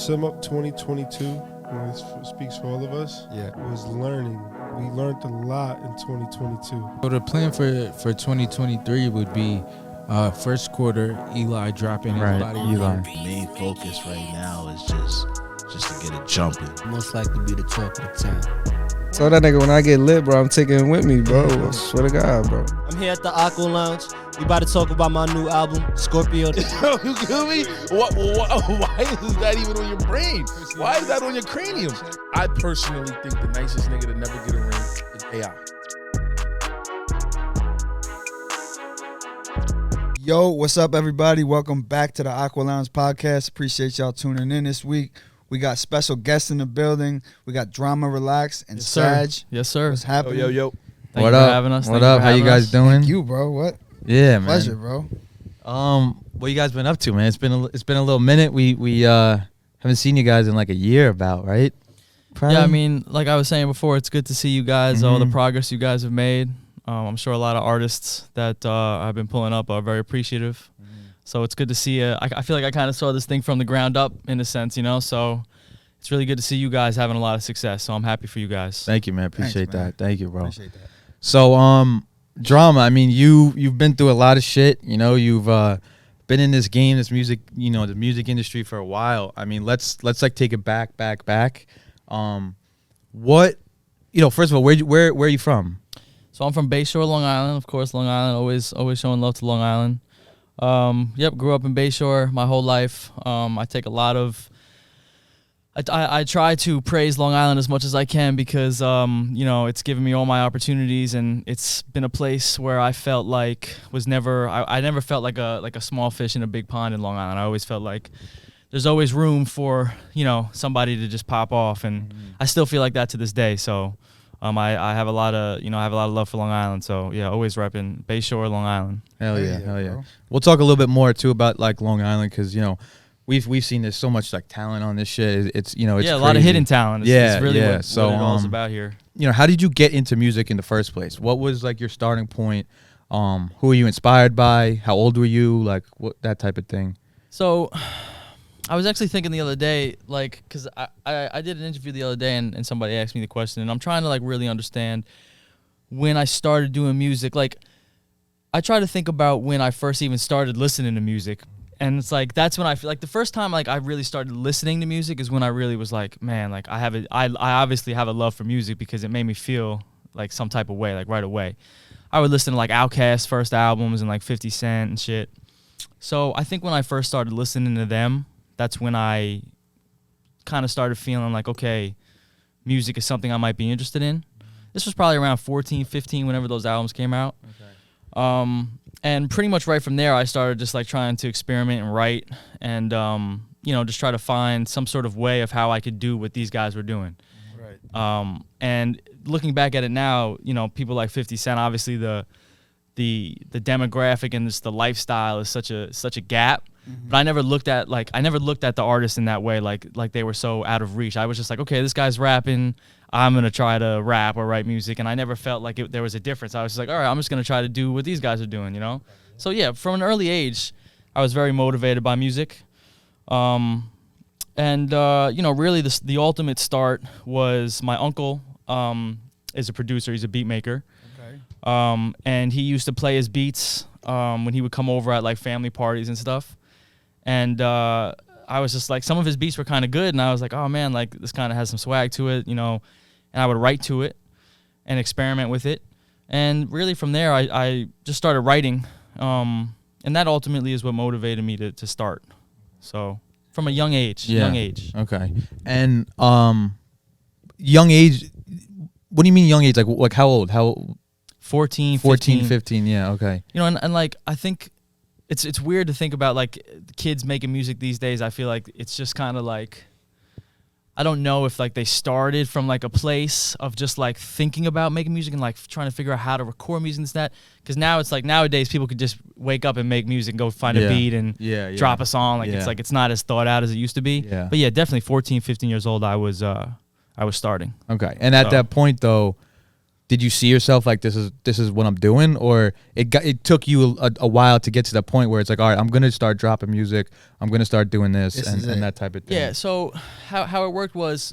sum up 2022, and this speaks for all of us, was learning. We learned a lot in 2022. So the plan for 2023 would be first quarter, Eli dropping his body. Eli. Main focus right now is just to get it jumping. Most likely be the talk of the town. So that nigga, when I get lit, bro, I'm taking it with me, bro. I swear to God, bro. I'm here at the TheAquaLounge. We about to talk about my new album, Scorpio. You kill me? Why is that even on your brain? Why is that on your cranium? I personally think the nicest nigga to never get a ring is AI. Yo, what's up, everybody? Welcome back to the TheAquaLounge podcast. Appreciate y'all tuning in this week. We got special guests in the building. We got Drama Relax and Sag. Yes, sir. What's happening? Yo. Thank you for having us. What up? How you guys doing? Thank you, bro. What? Yeah, man. Pleasure, bro. What you guys been up to, man? It's been a little minute. We haven't seen you guys in like a year, about, right? Probably? Yeah, I mean, like I was saying before, it's good to see you guys. All the progress you guys have made. I'm sure a lot of artists that I've been pulling up are very appreciative. So it's good to see. I feel like I kind of saw this thing from the ground up, in a sense, you know. So it's really good to see you guys having a lot of success. So I'm happy for you guys. Thank you, man. Appreciate that. Thank you, bro. Appreciate that. So, Drama, I mean, you've been through a lot of shit. You know, you've been in this game, this music, you know, the music industry for a while. I mean, let's like take it back. What, you know, first of all, where are you from? So I'm from Bayshore, Long Island. Of course, Long Island, always showing love to Long Island. Grew up in Bayshore my whole life. I take a lot of, I try to praise Long Island as much as I can because, you know, it's given me all my opportunities, and it's been a place where I felt like I never felt like a small fish in a big pond in Long Island. I always felt like there's always room for, you know, somebody to just pop off, and I still feel like that to this day. So, I have a lot of love for Long Island. So yeah, always repping Bayshore, Long Island. Hell yeah. We'll talk a little bit more too about like Long Island, because, you know, we've seen there's so much like talent on this shit. It's, you know, it's a crazy. lot of hidden talent. It's really what it all is so about here. You know, how did you get into music in the first place? What was like your starting point? Who were you inspired by? How old were you? Like what, that type of thing. So I was actually thinking the other day, like, because I did an interview the other day, and somebody asked me the question, and I'm trying to like really understand when I started doing music. Like, I try to think about when I first even started listening to music, and it's like that's when I feel like the first time like I really started listening to music is when I really was like, man, like I obviously have a love for music because it made me feel like some type of way, like right away. I would listen to like Outkast's first albums and like 50 Cent and shit. So I think when I first started listening to them, that's when I kind of started feeling like, okay, music is something I might be interested in. This was probably around 14, 15, whenever those albums came out. Okay. And pretty much right from there, I started just like trying to experiment and write and, you know, just try to find some sort of way of how I could do what these guys were doing. Right. And looking back at it now, you know, people like 50 Cent, obviously the demographic and just the lifestyle is such a gap. But I never looked at the artist in that way, like they were so out of reach. I was just like, okay, this guy's rapping, I'm gonna try to rap or write music, and I never felt like there was a difference. I was just like, all right, I'm just gonna try to do what these guys are doing, you know. So yeah, from an early age, I was very motivated by music, and you know, really the ultimate start was my uncle is a producer, he's a beat maker, and he used to play his beats when he would come over at like family parties and stuff. And I was just like, some of his beats were kind of good, and I was like, oh man, like this kind of has some swag to it, you know. And I would write to it and experiment with it. And really from there, I just started writing, and that ultimately is what motivated me to start. So from a young age. Okay. And young age, what do you mean young age? Like how old? 14, 15, yeah, okay. You know, and like I think it's weird to think about like kids making music these days. I feel like it's just kind of like, I don't know if like they started from like a place of just like thinking about making music and like trying to figure out how to record music and that. Because now it's like nowadays people could just wake up and make music and go find a beat and drop a song. Like it's not as thought out as it used to be. Yeah. But yeah, definitely 14, 15 years old, I was starting. Okay. And at that point though, did you see yourself like this is what I'm doing, or it took you a while to get to the point where it's like, all right, I'm gonna start dropping music, I'm gonna start doing this and that type of thing? Yeah. So how it worked was,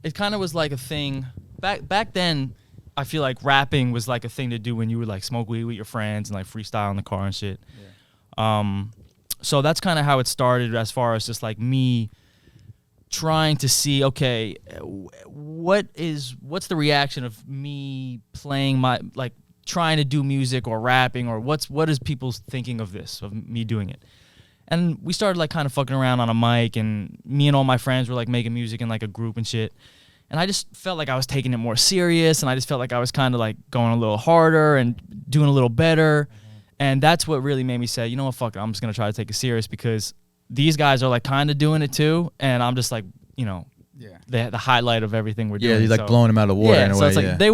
it kind of was like a thing back then. I feel like rapping was like a thing to do when you would like smoke weed with your friends and like freestyle in the car and shit. Yeah. So that's kind of how it started, as far as just like me trying to see, okay, what's the reaction of me playing my, like, trying to do music or rapping, or what is people thinking of this, of me doing it. And we started like kind of fucking around on a mic, and me and all my friends were like making music in like a group and shit. And I just felt like I was taking it more serious, and I just felt like I was kind of like going a little harder and doing a little better. And that's what really made me say, you know what, fuck it, I'm just gonna try to take it serious, because these guys are like kind of doing it too, and I'm just like, you know, the highlight of everything we're doing. Yeah, you're like blowing them out of the water in a so way. it's like they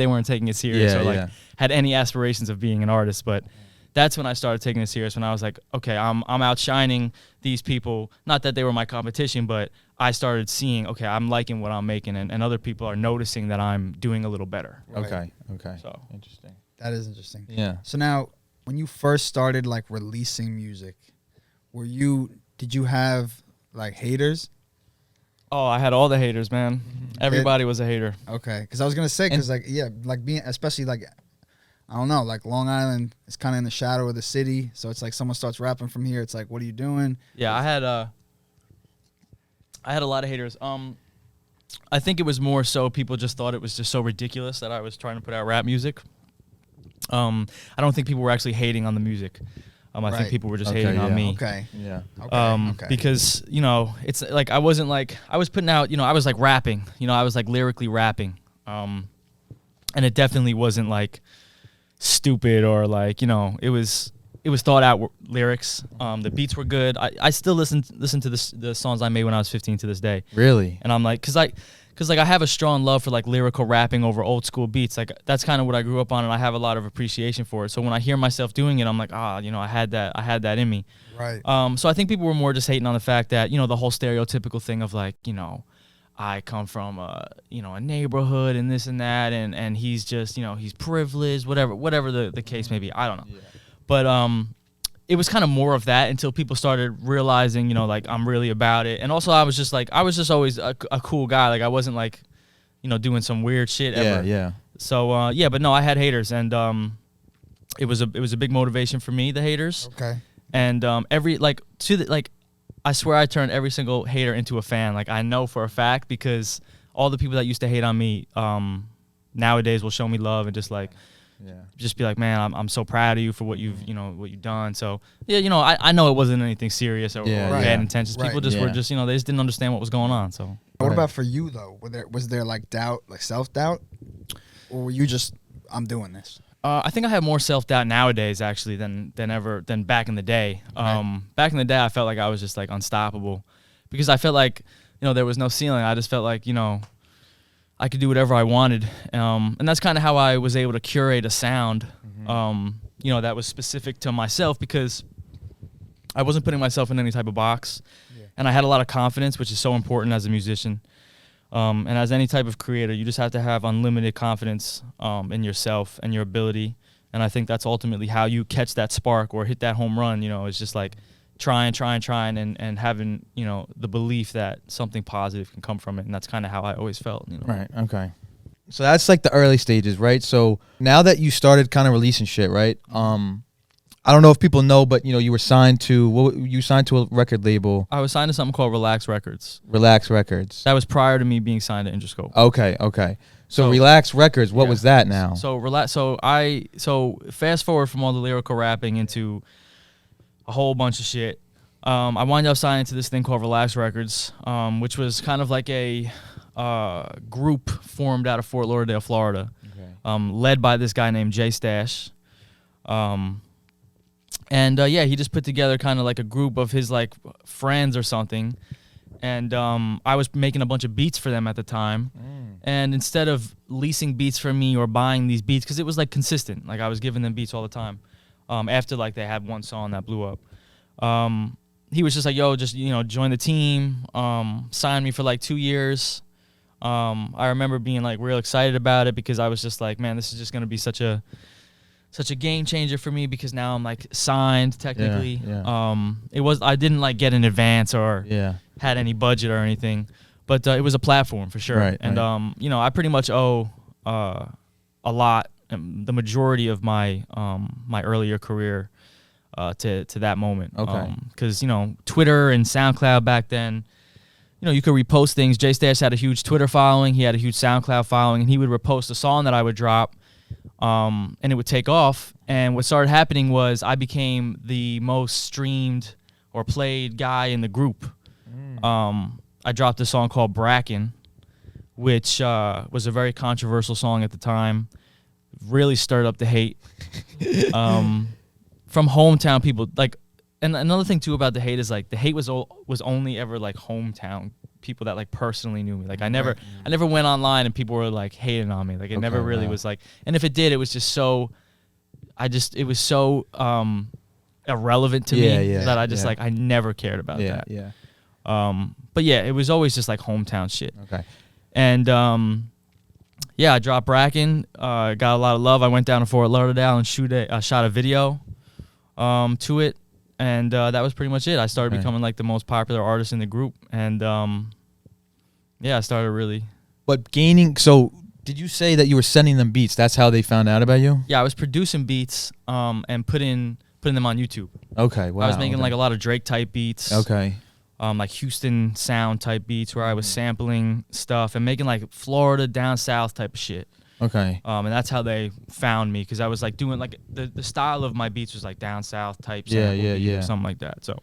weren't taking it serious, or like yeah. had any aspirations of being an artist. But that's when I started taking it serious, when I was like, okay, I'm outshining these people. Not that they were my competition, but I started seeing, okay, I'm liking what I'm making, and other people are noticing that I'm doing a little better. Okay. So Interesting. That is interesting. Yeah. So now, when you first started like releasing music, did you have like haters? Oh, I had all the haters, man. Everybody was a hater. Okay, because I was gonna say, because like being, especially like, I don't know, like Long Island is kind of in the shadow of the city, so it's like someone starts rapping from here, it's like, what are you doing? Yeah, I had a lot of haters. I think it was more so people just thought it was just so ridiculous that I was trying to put out rap music. I don't think people were actually hating on the music. I think people were just hating on me. Okay. Yeah. Okay. Because, you know, it's like I was putting out, you know, I was like rapping, you know, I was like lyrically rapping. And it definitely wasn't like stupid, or like, you know, it was thought out lyrics. The beats were good. I still listen to the songs I made when I was 15 to this day. Really? And I'm like, cause I have a strong love for like lyrical rapping over old school beats. Like that's kind of what I grew up on, and I have a lot of appreciation for it. So when I hear myself doing it, I'm like, you know, I had that in me. Right. So I think people were more just hating on the fact that, you know, the whole stereotypical thing of like, you know, I come from a neighborhood and this and that, and he's just, you know, he's privileged, whatever the case may be. I don't know. Yeah. But it was kind of more of that until people started realizing, you know, like I'm really about it. And also I was just always a cool guy. Like I wasn't like, you know, doing some weird shit ever. Yeah. So but no, I had haters, and it was a big motivation for me, the haters. Okay. And I swear I turned every single hater into a fan. Like I know for a fact, because all the people that used to hate on me nowadays will show me love and just like, just be like, man, I'm so proud of you for what you've done. So yeah, you know, I know it wasn't anything serious or bad intentions. People just were just, you know, they just didn't understand what was going on. So what about for you though? Was there like doubt, like self-doubt, or were you just, I'm doing this? I think I have more self-doubt nowadays actually than back in the day. Back in the day, I felt like I was just like unstoppable, because I felt like, you know, there was no ceiling. I just felt like, you know, I could do whatever I wanted. And that's kind of how I was able to curate a sound, you know, that was specific to myself, because I wasn't putting myself in any type of box. Yeah. And I had a lot of confidence, which is so important as a musician. And as any type of creator, you just have to have unlimited confidence in yourself and your ability. And I think that's ultimately how you catch that spark or hit that home run. You know, it's just like trying and having, you know, the belief that something positive can come from it. And that's kind of how I always felt, you know. Right. Okay. So that's like the early stages, right? So now that you started kind of releasing shit, right? I don't know if people know, but you know, you were signed to a record label. I was signed to something called Relax Records. Relax Records. That was prior to me being signed to Interscope. Okay. So Relax Records, what was that now? So fast forward from all the lyrical rapping into a whole bunch of shit. I wound up signing to this thing called Relax Records, which was kind of like a group formed out of Fort Lauderdale, Florida, led by this guy named Jay Stash. He just put together kind of like a group of his like friends or something. And I was making a bunch of beats for them at the time. And instead of leasing beats from me or buying these beats, because it was like consistent, like I was giving them beats all the time. After like they had one song that blew up, he was just like, yo, just, you know, join the team, sign me for like 2 years. I remember being like real excited about it because I was just like, man, this is just gonna be such a game changer for me because now I'm like signed technically. I didn't like get an advance or had any budget or anything, but it was a platform for sure. Right, and you know, I pretty much owe a lot, the majority of my my earlier career to that moment. Okay. Because you know, Twitter and SoundCloud back then, you know, you could repost things. J Stash had a huge Twitter following. He had a huge SoundCloud following, and he would repost a song that I would drop, and it would take off. And what started happening was I became the most streamed or played guy in the group. I dropped a song called Bracken, which was a very controversial song at the time. Really stirred up the hate from hometown people. Like, and another thing too about the hate is like the hate was only ever like hometown people that like personally knew me. Like I never went online and people were like hating on me. Like it never really was like. And if it did, it was just so. It was so irrelevant to me that I just like I never cared about that. Yeah. But yeah, it was always just like hometown shit. Okay. And I dropped Bracken, got a lot of love. I went down to Fort Lauderdale and shot a video to it, and that was pretty much it. I started becoming like the most popular artist in the group, and I started really. But gaining, so did you say that you were sending them beats? That's how they found out about you? Yeah, I was producing beats and putting them on YouTube. Okay, wow. I was making like a lot of Drake type beats. Okay. Like Houston sound type beats where I was sampling stuff and making like Florida down south type of shit. Okay. And that's how they found me because I was like doing like the style of my beats was like down south type sample beat or something like that. So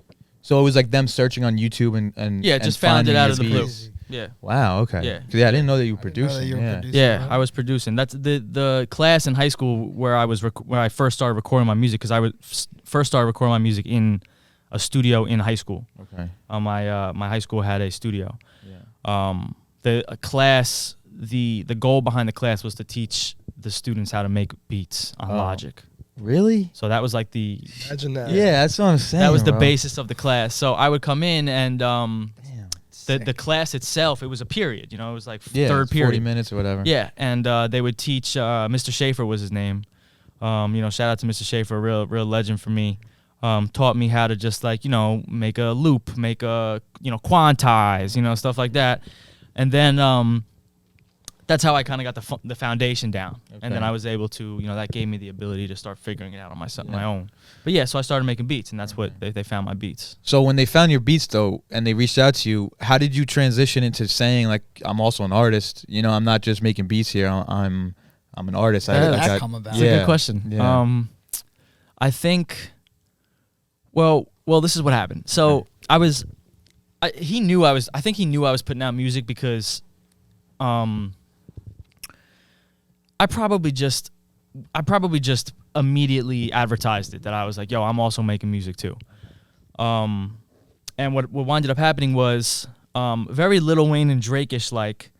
it was like them searching on YouTube and just found it out of the blue. Yeah. Wow. Okay. Yeah. I didn't know that you were producing. I was producing. That's the class in high school where I first started recording my music because I was first started recording my music in a studio in high school. Okay. My high school had a studio. Yeah. The goal behind the class was to teach the students how to make beats on Logic. Really? So that was like Imagine that. Yeah, that's what I'm saying. That was the basis of the class. So I would come in and the class itself, it was a period. You know, it was like third period, 40 minutes or whatever. Yeah, and they would teach. Mr. Schaefer was his name. You know, shout out to Mr. Schaefer, real legend for me. Taught me how to just like, you know, make a loop, make a, you know, quantize, you know, stuff like that. And then that's how I kind of got the foundation down. Okay. And then I was able to, you know, that gave me the ability to start figuring it out on my own. But yeah, so I started making beats, and that's what they found my beats. So when they found your beats though, and they reached out to you, how did you transition into saying like, I'm also an artist? You know, I'm not just making beats here. I'm an artist. That come about. That's a good question. Yeah. I think. Well, this is what happened. So I think he knew I was putting out music because, I probably just immediately advertised it that I was like, yo, I'm also making music too. And what winded up happening was, very Lil Wayne and Drake-ish, like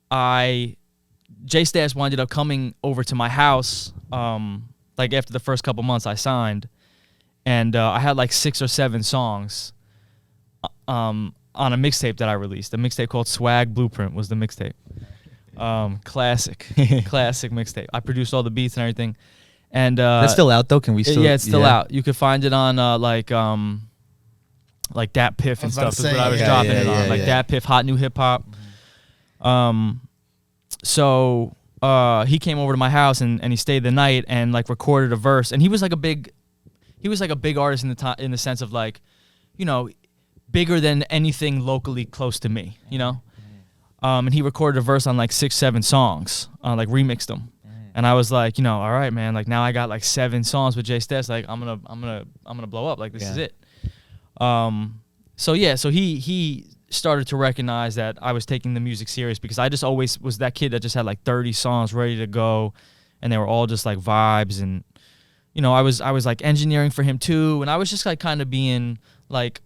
J Stash winded up coming over to my house, like after the first couple months I signed. And I had like 6 or 7 songs on a mixtape that I released. A mixtape called Swag Blueprint was the mixtape. Classic mixtape. I produced all the beats and everything. And that's still out though? Can we still? Yeah, it's still out. You could find it on like Dat Piff and stuff. Is what I was dropping it on. Like Dat Piff, Hot New Hip Hop. So he came over to my house and he stayed the night and like recorded a verse. And he was like a big artist in the sense of like, you know, bigger than anything locally close to me, you know. And he recorded a verse on like 6-7 songs, like remixed them. And I was like, you know, all right, man, like now I got like 7 songs with J Stash, like I'm gonna blow up, like this is it. So he started to recognize that I was taking the music serious because I just always was that kid that just had like 30 songs ready to go, and they were all just like vibes. And you know, I was like engineering for him too, and I was just like kind of being like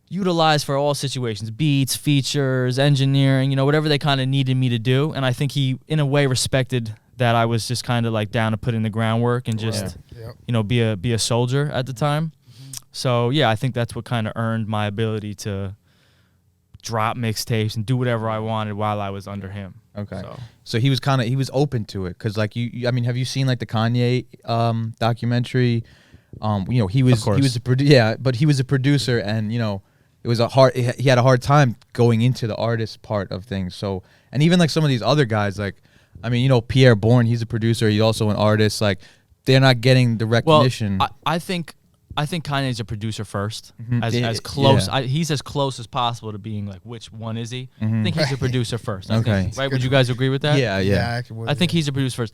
utilized for all situations, beats, features, engineering, you know, whatever they kind of needed me to do. And I think he in a way respected that I was just kind of like down to put in the groundwork and just you know, be a soldier at the time. So yeah, I think that's what kind of earned my ability to drop mixtapes and do whatever I wanted while I was under him. Okay. So he was open to it, because like I mean, have you seen like the Kanye documentary? You know, he was but he was a producer, and you know, it was he had a hard time going into the artist part of things. So, and even like some of these other guys, like, I mean, you know, Pierre Bourne, he's a producer, he's also an artist. Like, they're not getting the recognition. Well, I think Kanye's a producer first, as close. He's as close as possible to being like, which one is he? I think he's a producer first. I think, right? Would you guys agree with that? Yeah. I think he's a producer first.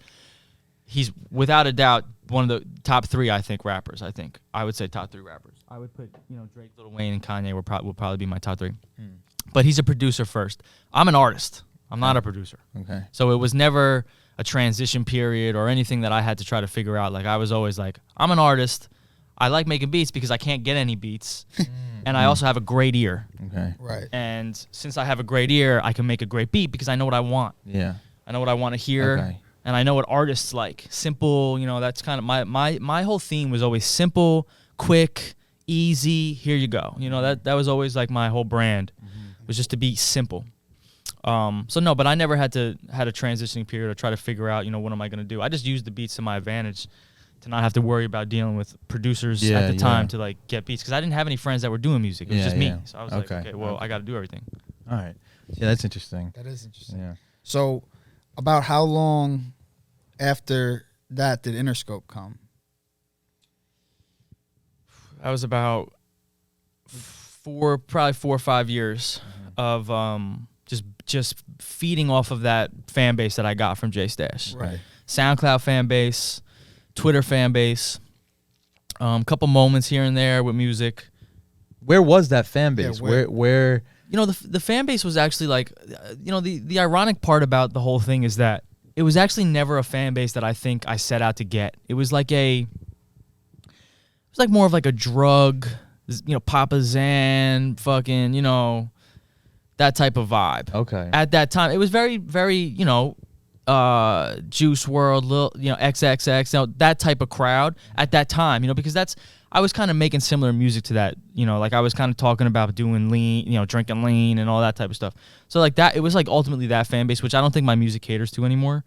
He's without a doubt one of the top 3, I think, rappers. I would say top 3 rappers. I would put, you know, Drake, Lil Wayne, and Kanye will probably be my top 3. But he's a producer first. I'm an artist. I'm not a producer. Okay. So it was never a transition period or anything that I had to try to figure out. Like, I was always like, I'm an artist. I like making beats because I can't get any beats. And I also have a great ear. Okay. Right. And since I have a great ear, I can make a great beat because I know what I want. Yeah. I know what I want to hear. Okay. And I know what artists like. Simple, you know, that's kind of my whole theme was always simple, quick, easy, here you go. You know, that was always like my whole brand, was just to be simple. So no, but I never had a transitioning period or try to figure out, you know, what am I going to do? I just used the beats to my advantage to not have to worry about dealing with producers at the time to like get beats, because I didn't have any friends that were doing music. It was just me. So I was like, okay, well, I got to do everything. All right. Yeah, that's interesting. That is interesting. Yeah. So, about how long after that did Interscope come? I was about probably 4 or 5 years of just feeding off of that fan base that I got from J Stash. Right. SoundCloud fan base, Twitter fan base, couple moments here and there with music. Where was that fan base? Yeah, where? You know, the fan base was actually like, you know, the ironic part about the whole thing is that it was actually never a fan base that I think I set out to get. It was like more of like a drug, you know, Papa Zan, fucking, you know, that type of vibe. Okay. At that time, it was very, very, you know, Juice WRLD, you know, XXX, you know, that type of crowd at that time, you know, because I was kind of making similar music to that, you know, like I was kind of talking about doing lean, you know, drinking lean and all that type of stuff. So like that, it was like ultimately that fan base, which I don't think my music caters to anymore.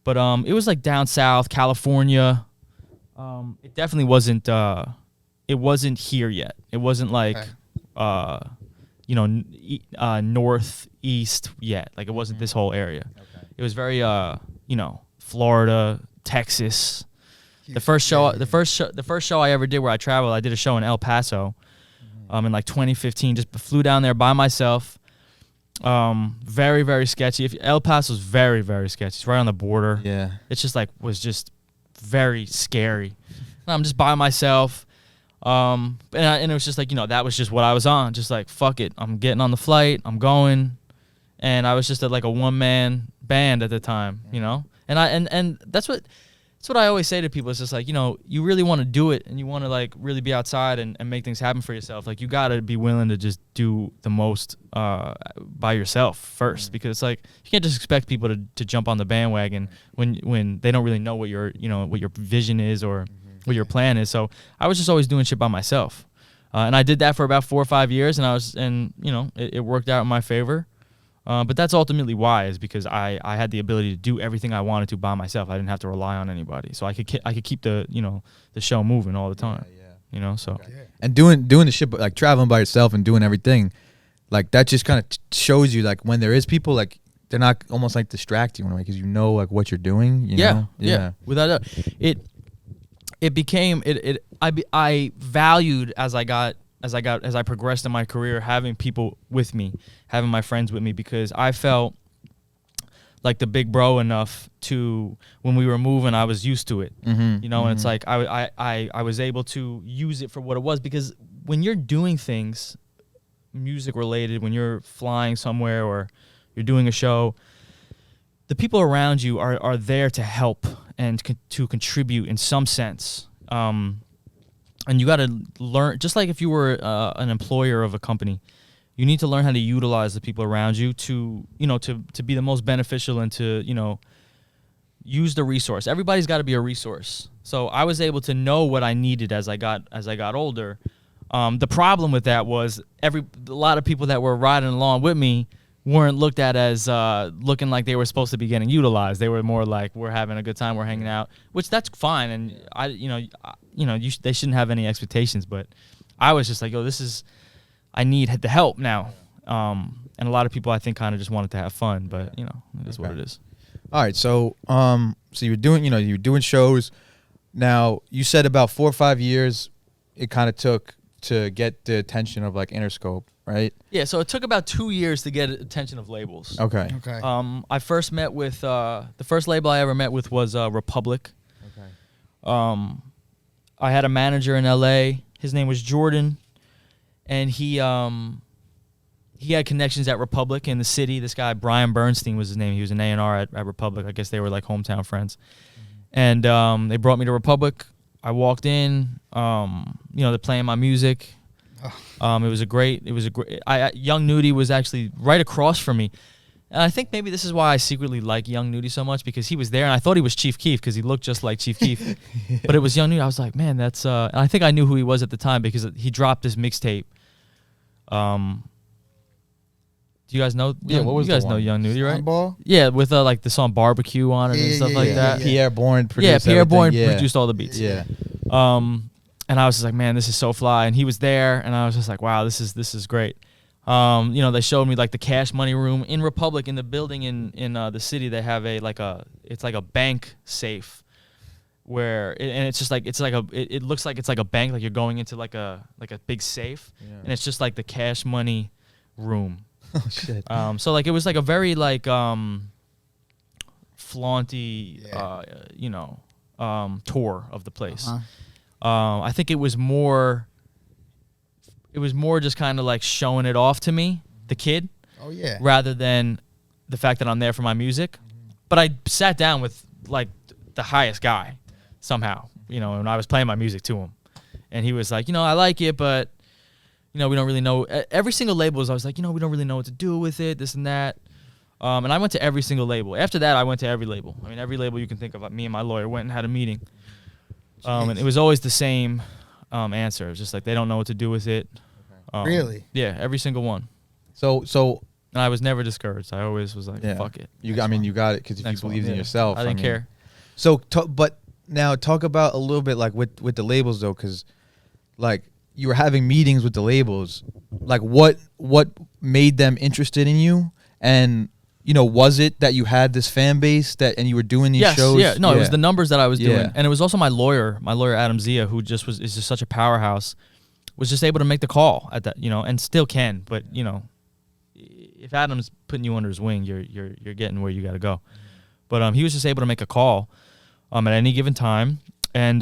But it was like down south, California. It definitely wasn't, it wasn't here yet. It wasn't like, you know, northeast yet. Like it wasn't this whole area. Okay. It was very, you know, Florida, Texas. The first show I ever did where I traveled, I did a show in El Paso, in like 2015. Just flew down there by myself. Very, very sketchy. El Paso's very, very sketchy. It's right on the border. Yeah. It's just like was just very scary. And I'm just by myself. And it was just like, you know, that was just what I was on. Just like, fuck it. I'm getting on the flight. I'm going. And I was just like a one-man band at the time, you know? And that's what I always say to people. It's just like, you know, you really want to do it and you want to like really be outside and make things happen for yourself. Like you got to be willing to just do the most by yourself first, because it's like you can't just expect people to jump on the bandwagon when they don't really know what your vision is or what your plan is. So I was just always doing shit by myself. And I did that for about 4 or 5 years, and you know, it worked out in my favor. But that's ultimately why, is because I had the ability to do everything I wanted to by myself. I didn't have to rely on anybody, so I could keep the show moving all the time. You know, so and doing the shit, like traveling by yourself and doing everything, like that just kind of shows you like when there is people, like they're not almost like distract you in a way, because you know like what you're doing. You know? Yeah, without a doubt. It became I valued as I progressed in my career, having people with me, having my friends with me, because I felt like the big bro enough to, when we were moving, I was used to it, you know, and it's like I was able to use it for what it was, because when you're doing things music related, when you're flying somewhere or you're doing a show, the people around you are there to help and to contribute in some sense. And you got to learn, just like if you were an employer of a company, you need to learn how to utilize the people around you to be the most beneficial and to, you know, use the resource. Everybody's got to be a resource. So I was able to know what I needed as I got older, The problem with that was a lot of people that were riding along with me weren't looked at as looking like they were supposed to be getting utilized. They were more like, we're having a good time, we're hanging out, which that's fine. And they shouldn't have any expectations. But I was just like, yo, I need the help now. And a lot of people I think kind of just wanted to have fun, but it is what it is. All right, so so you were doing shows. Now you said about 4 or 5 years it kind of took to get the attention of like Interscope, right? Yeah, so it took about 2 years to get attention of labels. Okay. I first met with the first label I ever met with was Republic. Okay. I had a manager in LA. His name was Jordan, and he had connections at Republic in the city. This guy Brian Bernstein was his name. He was an A&R at Republic. I guess they were like hometown friends. And they brought me to Republic. I walked in. They're playing my music. Young Nudie was actually right across from me. And I think maybe this is why I secretly like Young Nudie so much, because he was there and I thought he was Chief Keef because he looked just like Chief Keef. But it was Young Nudie. I was like, man, that's and I think I knew who he was at the time because he dropped this mixtape. Do you guys know? Yeah, what was you guys the know one? Young Nudie, right? Ball? Yeah, with like the song "Barbecue" on it and stuff like that. Pierre Bourne produced Pierre Bourne everything. produced all the beats. Yeah. And I was just like, man, this is so fly. And he was there, and I was just like, wow, this is great. They showed me like the Cash Money room in Republic, in the building in the city. They have it's like a bank safe, it looks like it's like a bank, like you're going into like a big safe, and it's just like the Cash Money room. Oh shit. So like it was like a very like flaunty tour of the place. I think it was more just kind of like showing it off to me, the kid. Oh yeah. Rather than the fact that I'm there for my music. But I sat down with like the highest guy somehow, and I was playing my music to him. And he was like, I like it, but we don't really know. Every single label I was like, we don't really know what to do with it, this and that. And I went to every single label. After that, I went to every label. I mean, every label you can think of. Like me and my lawyer went and had a meeting. And it was always the same answer. It was just like, they don't know what to do with it. Really? Yeah, every single one. So And I was never discouraged. I always was like, fuck it. You got it because if you believed in yourself. I didn't care. So, but now talk about a little bit like with the labels though, because like you were having meetings with the labels. Like what made them interested in you? And was it that you had this fan base and you were doing these shows? Yeah, no, it was the numbers that I was doing, and it was also my lawyer Adam Zia, who is just such a powerhouse, was just able to make the call at that, and still can. But if Adam's putting you under his wing, you're getting where you got to go. But he was just able to make a call at any given time, and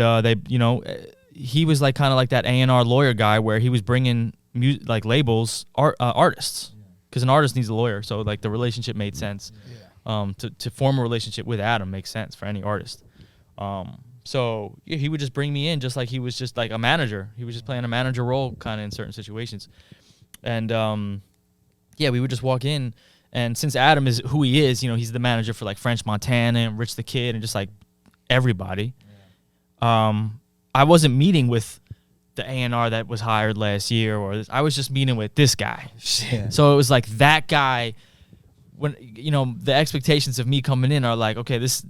he was like kind of like that A&R lawyer guy where he was bringing like labels artists. Because an artist needs a lawyer, so like the relationship made sense. To form a relationship with Adam makes sense for any artist. So he would just bring me in just like he was just like a manager. He was just playing a manager role kind of in certain situations. And we would just walk in. And since Adam is who he is, he's the manager for like French Montana and Rich the Kid and just like everybody. I wasn't meeting with the A&R that was hired last year, I was just meeting with this guy. Shit. So it was like that guy. When the expectations of me coming in are like, okay, this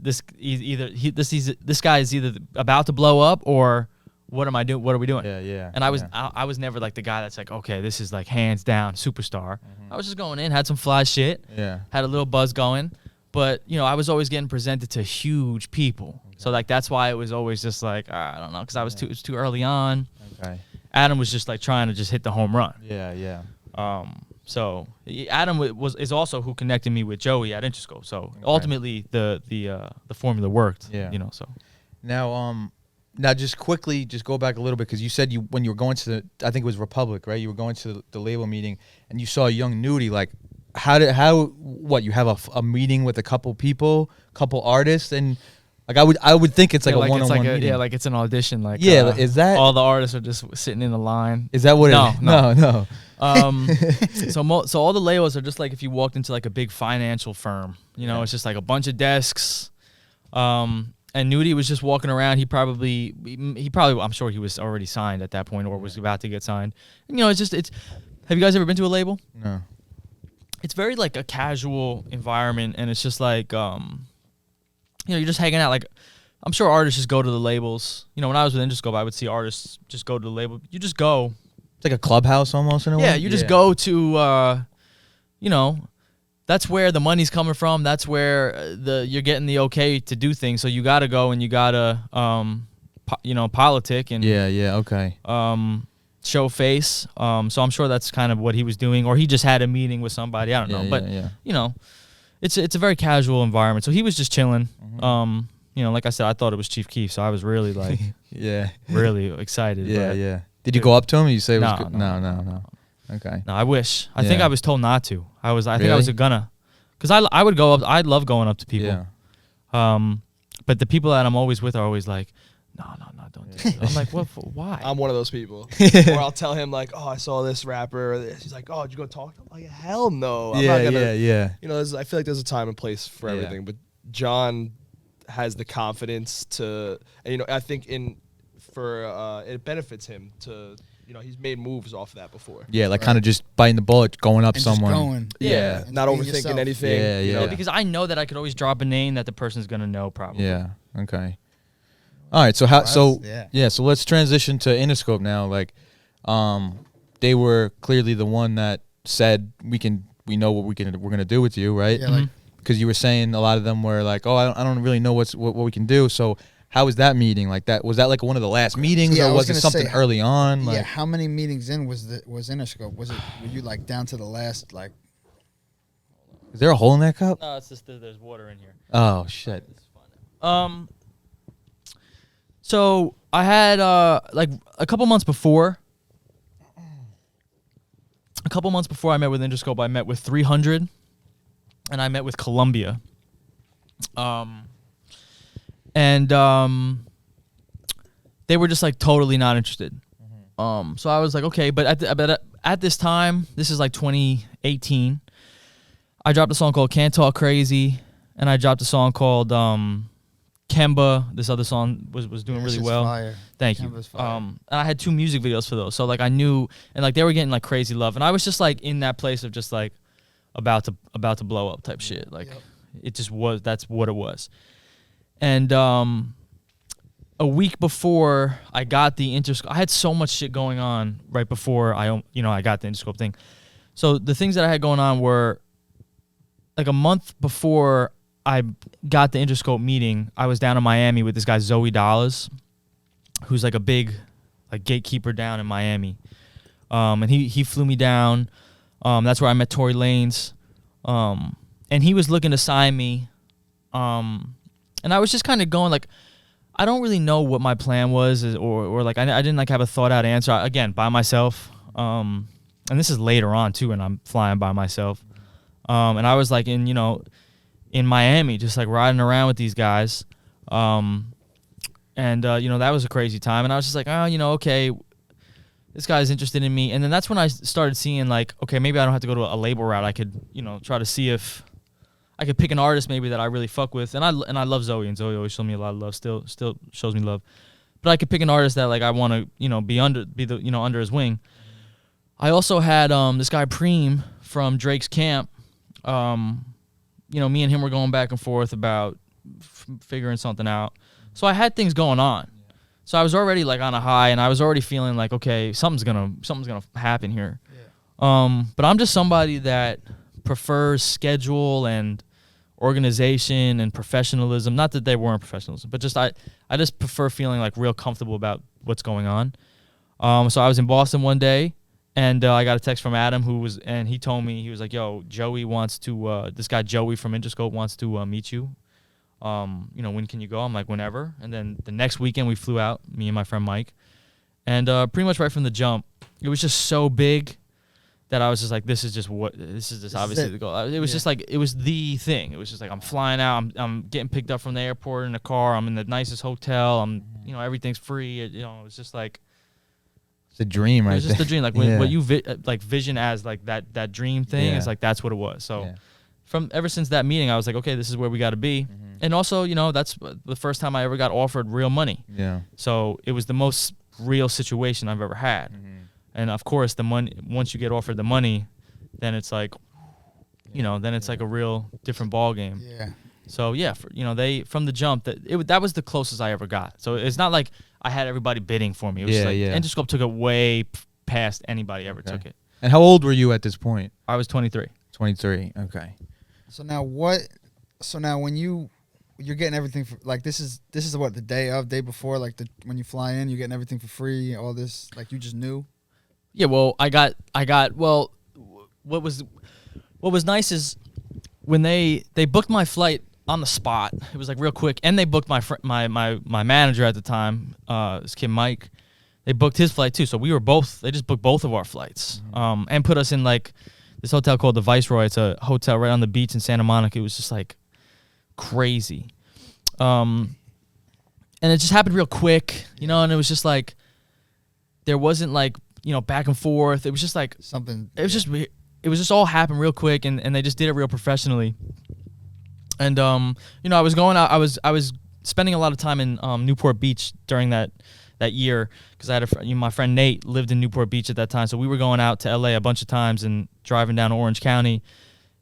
guy is either about to blow up or what am I doing? What are we doing? Yeah. And I was never like the guy that's like, okay, this is like hands down superstar. I was just going in, had some fly shit, had a little buzz going, but I was always getting presented to huge people. So like that's why it was always just like I don't know, because it was too early on. Okay. Adam was just like trying to just hit the home run. Yeah. So Adam is also who connected me with Joey at Interscope. So ultimately the formula worked. Yeah. So now just quickly go back a little bit, because you said when you were going to I think it was Republic, right? You were going to the label meeting and you saw Young Nudie. Like you have a meeting with a couple people, couple artists, and like I would think it's like a one-on-one meeting. Like it's an audition. Like is that all the artists are just sitting in the line? Is that what? No. So all the labels are just like if you walked into like a big financial firm. It's just like a bunch of desks, and Nudie was just walking around. He probably, I'm sure he was already signed at that point or was about to get signed. And, you know, it's. Have you guys ever been to a label? No. It's very like a casual environment, and it's just like, you know, you're just hanging out. Like, I'm sure artists just go to the labels. You know, when I was with Interscope, I would see artists just go to the label. You just go. It's like a clubhouse almost in a way. Yeah, you just go to, you know, that's where the money's coming from. That's where you're getting the okay to do things. So you got to go and you got to, you know, politic and okay. Show face. So I'm sure that's kind of what he was doing, or he just had a meeting with somebody. I don't know, but you know, it's a very casual environment. So he was just chilling. Mm-hmm. You know, like I said, I thought it was Chief Keef, so I was really like, really excited. Yeah. Did you go up to him? And you say it was good? No. No. Okay. No, I wish. I think I was told not to. I think I was gonna, because I would go up. I love going up to people. Yeah. But the people that I'm always with are always like, no, don't do it. I'm like, what? Why? I'm one of those people. Or I'll tell him like, oh, I saw this rapper. Or this. He's like, oh, did you go talk to him? I'm like, hell no. I'm not gonna, yeah. You know, I feel like there's a time and place for everything. But John has the confidence to, and, you know, I think it benefits him to, you know, he's made moves off of that before. Yeah, like kind of just biting the bullet, going up And someone. just going. Yeah, And not being overthinking yourself. anything. Yeah, you know? Because I know that I could always drop a name that the person's gonna know probably. Yeah. Okay. All right. So so let's transition to Interscope now. Like, they were clearly the one that said we know what we're gonna do with you, right? Yeah, like, because you were saying a lot of them were like, oh, I don't really know what we can do. So how was that meeting? Like that was that like one of the last meetings, Yeah, I or was was it gonna something say, early on? yeah, Like, how many meetings in was Interscope? Were you like down to the last like? is there a hole in that cup? No, it's just there's water in here. Oh shit. So I had like a couple months before I met with Interscope, I met with 300, and I met with Columbia. And they were just like totally not interested. So I was like, okay, but at this time, this is like 2018. I dropped a song called Can't Talk Crazy, and I dropped a song called Kemba. This other song was doing really well. Fire. Thank you. Kemba's fire. And I had 2 music videos for those, so like I knew, and like they were getting like crazy love, and I was just like in that place of just like about to blow up type shit. Like it just was. That's what it was. And a week before I got the Interscope, I had so much shit going on right before I got the Interscope thing. So the things that I had going on were like a month before I got the Interscope meeting, I was down in Miami with this guy Zoe Dollars, who's like a big like gatekeeper down in Miami. And he flew me down. That's where I met Tory Lanez. And he was looking to sign me. And I was just kind of going like, I don't really know what my plan was, or like I didn't like have a thought out answer. Again, by myself. And this is later on too, and I'm flying by myself. And I was like in Miami, just like riding around with these guys. And that was a crazy time. And I was just like, okay, this guy's interested in me. And then that's when I started seeing like, okay, maybe I don't have to go to a label route. I could, try to see if I could pick an artist maybe that I really fuck with. And I love Zoe, and Zoe always showed me a lot of love, still shows me love. But I could pick an artist that like I want to, be under his wing. I also had this guy Preem from Drake's camp. Me and him were going back and forth about figuring something out. So I had things going on. So I was already like on a high, and I was already feeling like, okay, something's gonna happen here. Yeah. But I'm just somebody that prefers schedule and organization and professionalism. Not that they weren't professionalism, but just I just prefer feeling like real comfortable about what's going on. So I was in Boston one day, and I got a text from Adam, and he told me, he was like, yo, Joey wants to, this guy Joey from Interscope wants to meet you. When can you go? I'm like, whenever. And then the next weekend we flew out, me and my friend Mike. And pretty much right from the jump, it was just so big that I was just like, this is just obviously the goal. It was just like, it was the thing. It was just like, I'm flying out, I'm getting picked up from the airport in a car, I'm in the nicest hotel, everything's free. It was just like, it's a dream, right? It was just a dream. Like what you vision as like that dream thing. It's like, that's what it was. So ever since that meeting, I was like, okay, this is where we got to be. And also, you know, that's the first time I ever got offered real money. Yeah. So it was the most real situation I've ever had. And of course, the money, once you get offered the money, then it's like, you know, then it's like a real different ball game. Yeah. So yeah, you know, they from the jump that was the closest I ever got. So it's not like I had everybody bidding for me. It was just like Interscope took it way past anybody ever took it. And how old were you at this point? I was 23. 23. Okay. So now when you're getting everything for, like, this is what, the day before, like when you fly in, you're getting everything for free, all this, like, you just knew? Yeah, well, I got well, what was nice is when they booked my flight on the spot. It was like real quick, and they booked my manager at the time, this kid Mike. They booked his flight too, so they just booked both of our flights, and put us in like this hotel called the Viceroy. It's a hotel right on the beach in Santa Monica. It was just like crazy, and it just happened real quick, you know. And it was just like there wasn't like, you know, back and forth. It was just like something. It was just all happened real quick, and they just did it real professionally. And you know, I was going out. I was spending a lot of time in Newport Beach during that year, because I had my friend Nate lived in Newport Beach at that time, so we were going out to LA a bunch of times and driving down to Orange County,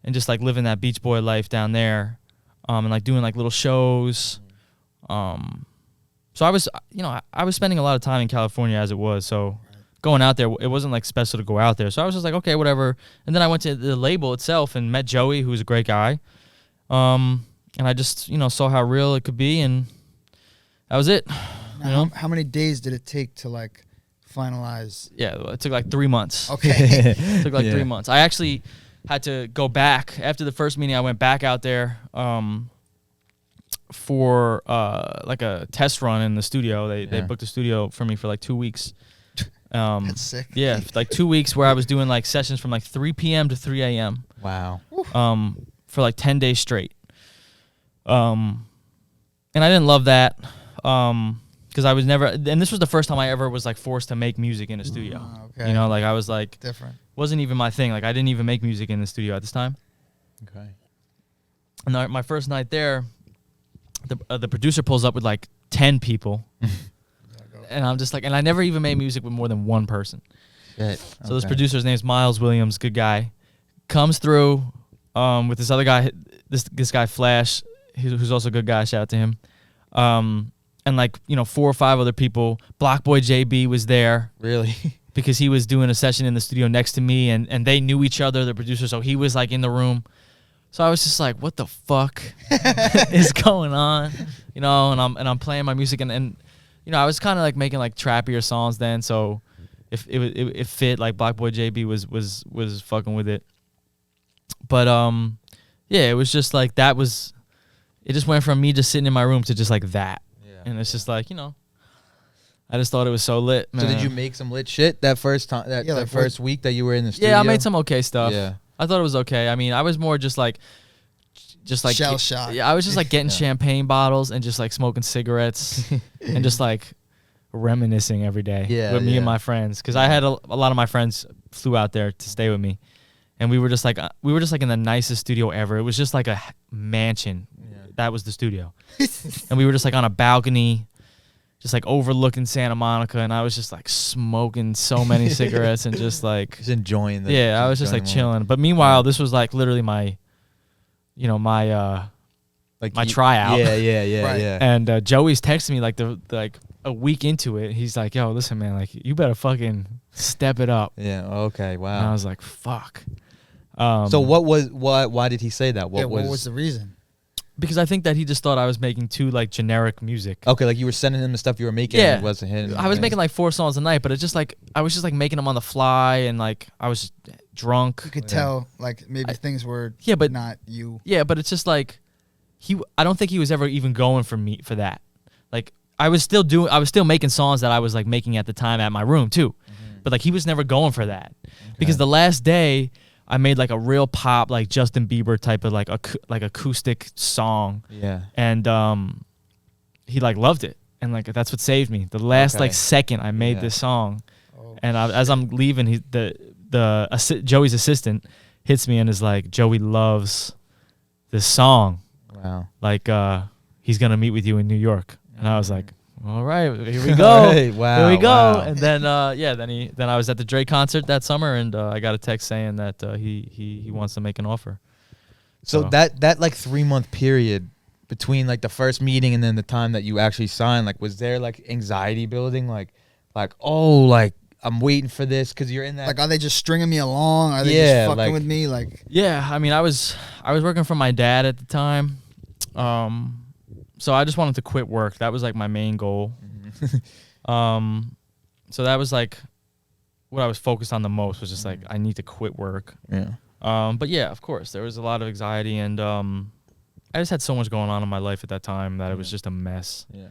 and just like living that beach boy life down there, and like doing like little shows. So I was, you know, I was spending a lot of time in California as it was, so going out there, it wasn't like special to go out there. So I was just like, okay, whatever. And then I went to the label itself and met Joey, who was a great guy. And I just, you know, saw how real it could be, and that was it. Now, you know? how many days did it take to like finalize? Yeah, it took like 3 months. Okay. It took like 3 months. I actually had to go back after the first meeting. I went back out there for like a test run in the studio. They booked a studio for me for like 2 weeks. That's sick. Yeah, like 2 weeks where I was doing like sessions from like 3 p.m. to 3 a.m. Wow. For like 10 days straight. And I didn't love that. Because I was never, and this was the first time I ever was like forced to make music in a studio. Okay. You know, like I was like, different. Wasn't even my thing. Like I didn't even make music in the studio at this time. Okay. And my first night there, the producer pulls up with like 10 people. And I'm just like, and I never even made music with more than one person. Shit. So this producer's name's Miles Williams, good guy, comes through with this other guy, this guy Flash, who's also a good guy. Shout out to him. And like, you know, 4 or 5 other people. Block Boy JB was there. Really? Because he was doing a session in the studio next to me, and they knew each other, the producer, so he was like in the room. So I was just like, what the fuck is going on? You know, and I'm playing my music, and you know, I was kind of like making like trappier songs then, so if it fit, like Block Boy JB was fucking with it. But yeah, it was just like it just went from me just sitting in my room to just like that. And it's just like, you know, I just thought it was so lit, man. So did you make some lit shit that first time, that first week that you were in the studio? Yeah, I made some okay stuff. Yeah. I thought it was okay. I mean, I was more just like shell shock. Yeah, I was just like getting champagne bottles and just like smoking cigarettes and just like reminiscing every day with me and my friends, because I had a lot of my friends flew out there to stay with me, and we were just like in the nicest studio ever. It was just like a mansion. That was the studio. And we were just like on a balcony, just like overlooking Santa Monica, and I was just like smoking so many cigarettes and just like just enjoying the I was just like chilling. But meanwhile, this was like literally my, you know, my tryout. Yeah. And Joey's texting me like a week into it. He's like, yo, listen, man, like you better fucking step it up. Yeah. Okay. Wow. And I was like, fuck. So why did he say that? What was the reason? Because I think that he just thought I was making too like generic music. Okay, like you were sending him the stuff you were making. Yeah, and it wasn't him. I was making like 4 songs a night, but it's just like I was just like making them on the fly, and like I was drunk. You could tell like maybe things were but not you. Yeah, but it's just like I don't think he was ever even going for me for that. Like I was still making songs that I was like making at the time at my room too, but like he was never going for that, because the last day I made like a real pop, like Justin Bieber type of like acoustic song. Yeah. And he like loved it, and like that's what saved me. The last like second I made this song, and as I'm leaving, Joey's assistant hits me and is like, Joey loves this song. Wow. Like, he's gonna meet with you in New York. And I was like, all right, here we go. All right, wow, here we go. wow. And then, then I was at the Drake concert that summer, and I got a text saying that he wants to make an offer. So that like 3-month period between like the first meeting and then the time that you actually signed, like, was there like anxiety building? Like, oh, like, I'm waiting for this because you're in that. Like, are they just stringing me along? Are they just fucking with me? Like, yeah, I mean, I was working for my dad at the time, so I just wanted to quit work. That was like my main goal. So that was like what I was focused on the most, was just like, I need to quit work. Yeah. But yeah, of course, there was a lot of anxiety, and I just had so much going on in my life at that time that it was just a mess. Yeah.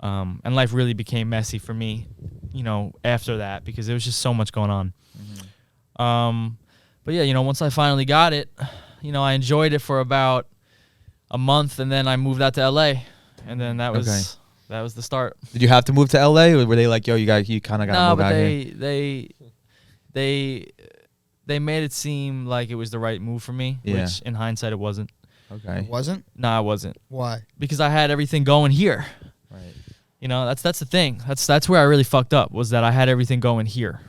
And life really became messy for me, after that, because there was just so much going on. But yeah, once I finally got it, I enjoyed it for about a month, and then I moved out to LA, and then that was the start. Did you have to move to LA, or were they like, yo, you kind of got to move out here? They made it seem like it was the right move for me, which in hindsight it wasn't. Okay. it wasn't? No, it wasn't. Why? Because I had everything going here. Right. That's the thing. That's where I really fucked up, was that I had everything going here.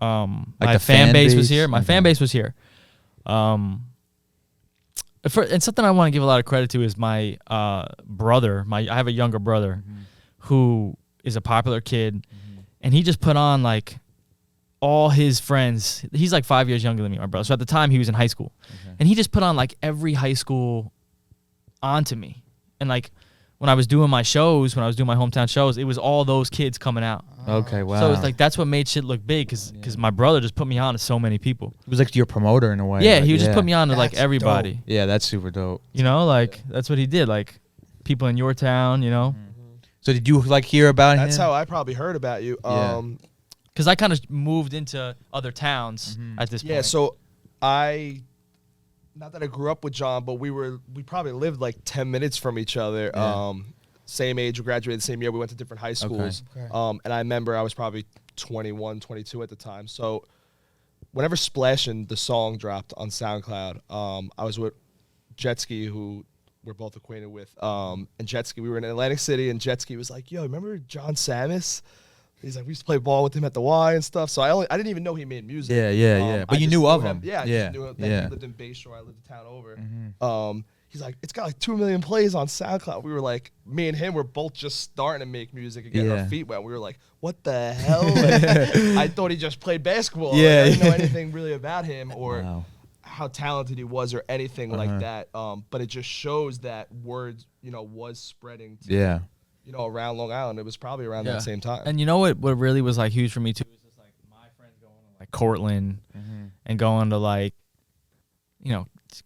Like my the fan base was base? here. My fan base was here. And something I want to give a lot of credit to is my brother. I have a younger brother who is a popular kid, and he just put on like all his friends. He's like 5 years younger than me, my brother. So at the time he was in high school, and he just put on like every high school onto me. And like when I was doing my shows, when I was doing my hometown shows, it was all those kids coming out. Okay, wow. So it's like that's what made shit look big, because my brother just put me on to so many people. It was like your promoter in a way. Yeah, like, he would just put me on to like That's everybody. dope. Yeah, that's super dope. That's what he did. Like people in your town, So did you like hear about That's him? how I probably heard about you. Yeah. because I kind of moved into other towns at this point. Yeah, so not that I grew up with John, but we probably lived like 10 minutes from each other. Yeah. Same age, we graduated the same year. We went to different high schools. Okay. And I remember I was probably 21, 22 at the time. So whenever Splashin', the song, dropped on SoundCloud, I was with Jetski, who we're both acquainted with. And Jetski, we were in Atlantic City, and Jetski was like, yo, remember John Samus? He's like, we used to play ball with him at the Y and stuff. So I didn't even know he made music. Yeah. But I you just knew of him. Yeah, I just knew him. He lived in Bayshore. I lived a town over. He's like, it's got like 2 million plays on SoundCloud. We were like, me and him were both just starting to make music and getting our feet wet. We were like, what the hell? Like, I thought he just played basketball. Yeah. Like, I didn't know anything really about him or how talented he was or anything like that. But it just shows that word, was spreading to, around Long Island. It was probably around that same time. And you know what really was like huge for me too is just like my friends going to like Cortland and going to like,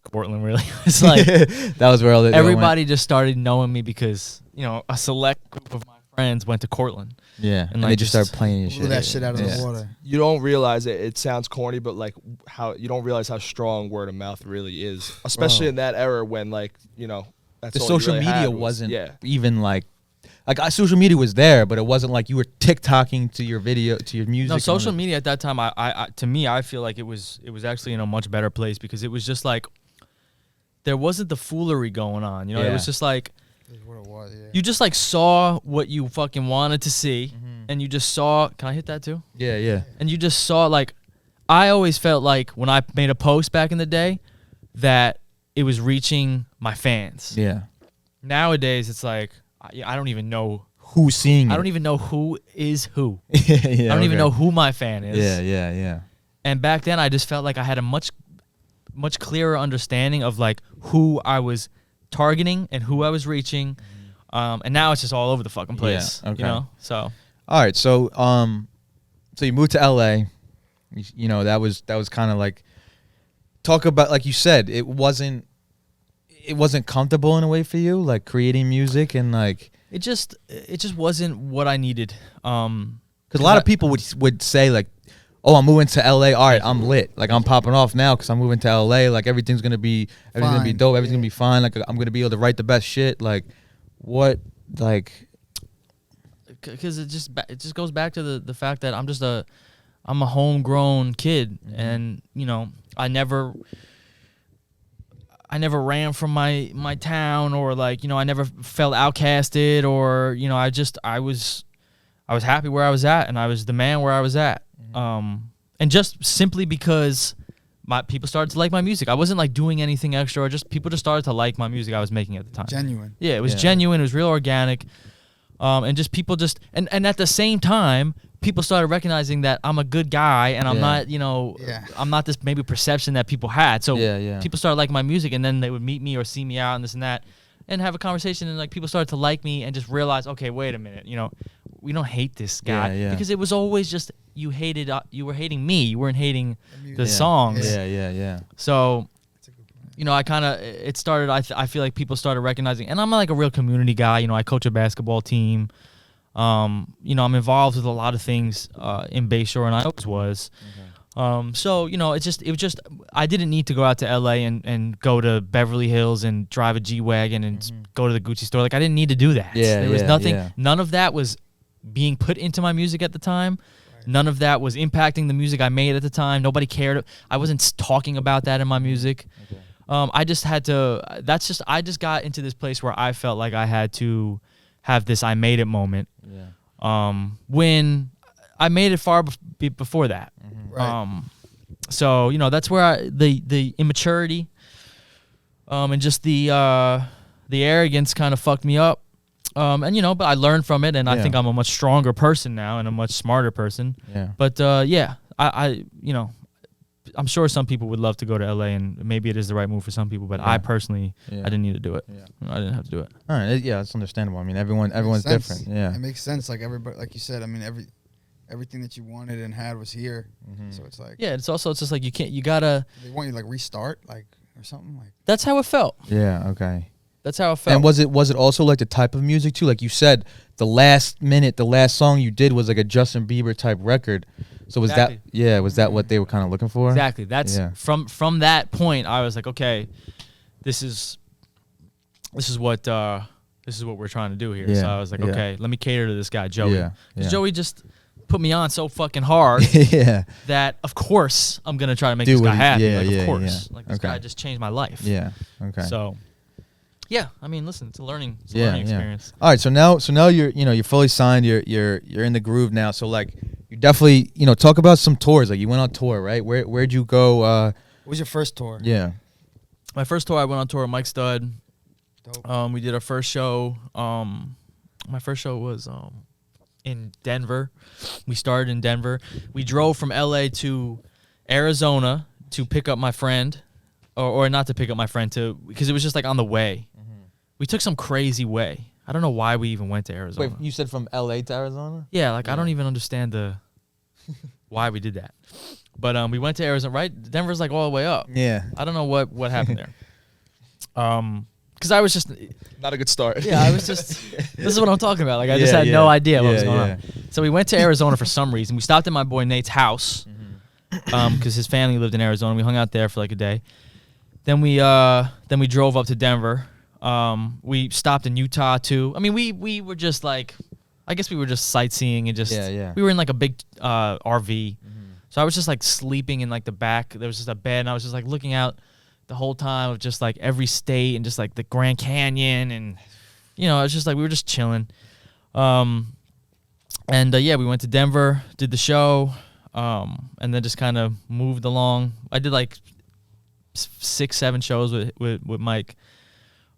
Cortland really was like that was where all the everybody just started knowing me because a select group of my friends went to Cortland. Yeah, and like they just started playing your shit. Blew that shit out of the water. You don't realize it. It sounds corny, but like how you don't realize how strong word of mouth really is, especially in that era when that's the all you social really media had wasn't even like social media was there, but it wasn't like you were TikToking to your video, to your music. No, social media at that time, to me, I feel like it was actually in a much better place because it was just like there wasn't the foolery going on. It was just like you just like saw what you fucking wanted to see, and you just saw. Can I hit that too? Yeah. And you just saw like I always felt like when I made a post back in the day that it was reaching my fans. Yeah. Nowadays, it's like I don't even know who's seeing it. I don't even know who is who. Yeah, I don't even know who my fan is. Yeah. And back then, I just felt like I had a much clearer understanding of like who I was targeting and who I was reaching. And now it's just all over the fucking place. Yeah, okay. So. All right, so so you moved to LA. That was kind of like talk about, like you said, it wasn't comfortable in a way for you, like creating music and like it just wasn't what I needed. Because a lot of people would say like, oh, I'm moving to LA. All right, I'm lit. Like I'm popping off now because I'm moving to LA. Like everything's gonna be dope. Everything's gonna be fine. Like I'm gonna be able to write the best shit. Like what, like. Because it just goes back to the fact that I'm a homegrown kid, and I I never ran from my town, or like, you know, I never felt outcasted, or, you know, I was happy where I was at, and I was the man where I was at. And just simply because my people started to like my music. I wasn't like doing anything extra, or just people just started to like my music I was making at the time. Genuine. Yeah, it was genuine. It was real organic. And just people just, and at the same time, people started recognizing that I'm a good guy, and I'm not, you know, I'm not this maybe perception that people had. So people started liking my music, and then they would meet me or see me out and this and that, and have a conversation, and like people started to like me and just realize, okay, wait a minute, you know, we don't hate this guy, because it was always just you were hating me, you weren't hating the songs. So, you know, I kind of, it started, I feel like people started recognizing, and I'm like a real community guy, you know, I coach a basketball team. You know, I'm involved with a lot of things in Bayshore, and I always was. So, you know, it was just, I didn't need to go out to LA and go to Beverly Hills and drive a G-Wagon and go to the Gucci store. Like, I didn't need to do that. There was nothing, none of that was being put into my music at the time. None of that was impacting the music I made at the time. Nobody cared. I wasn't talking about that in my music. I just had to, I just got into this place where I felt like I had to have this I made it moment. When I made it far before that. So, you know, that's where the immaturity and just the arrogance kind of fucked me up. And, you know, but I learned from it, and I think I'm a much stronger person now and a much smarter person. But, I you know, I'm sure some people would love to go to LA, and maybe it is the right move for some people, but I personally, I didn't need to do it. I didn't have to do it. All right. Yeah, it's understandable. I mean, everyone's different. Yeah. It makes sense. Like everybody, like you said, I mean, everything that you wanted and had was here. So it's like, it's just like, you gotta, they want you to like restart, like, or something like. That's how it felt. Yeah. Okay. That's how it felt. And was it also like the type of music too? Like you said, the last song you did was like a Justin Bieber type record. So was that what they were kind of looking for? Exactly. That's from that point, I was like, okay, this is what we're trying to do here. So I was like, okay, let me cater to this guy, Joey. Because Joey just put me on so fucking hard that of course I'm gonna try to make this guy happy. Of course. Like this guy just changed my life. Okay. So yeah, I mean, listen, it's a learning experience. All right, so now you're fully signed. You're in the groove now. So like, you definitely, you know, talk about some tours. Like you went on tour, right? Where'd you go? What was your first tour? Yeah, my first tour, I went on tour with Mike Stud. Dope. We did our first show. My first show was in Denver. We started in Denver. We drove from LA to Arizona to pick up my friend, or not to pick up my friend, because it was just like on the way. We took some crazy way. I don't know why we even went to Arizona. Wait, you said from LA to Arizona? Yeah, like I don't even understand why we did that. But we went to Arizona, right? Denver's like all the way up. Yeah. I don't know what happened there. Because I was just not a good start. Yeah, I was just this is what I'm talking about. Like I just had no idea what was going on. So we went to Arizona for some reason. We stopped at my boy Nate's house because his family lived in Arizona. We hung out there for like a day. Then we drove up to Denver. We stopped in Utah too. I mean, we were just like, I guess we were just sightseeing and just we were in like a big RV. So I was just like sleeping in like the back. There was just a bed, and I was just like looking out the whole time of just like every state and just like the Grand Canyon, and you know, it's just like we were just chilling. We went to Denver, did the show, and then just kind of moved along. I did like 6-7 shows with Mike.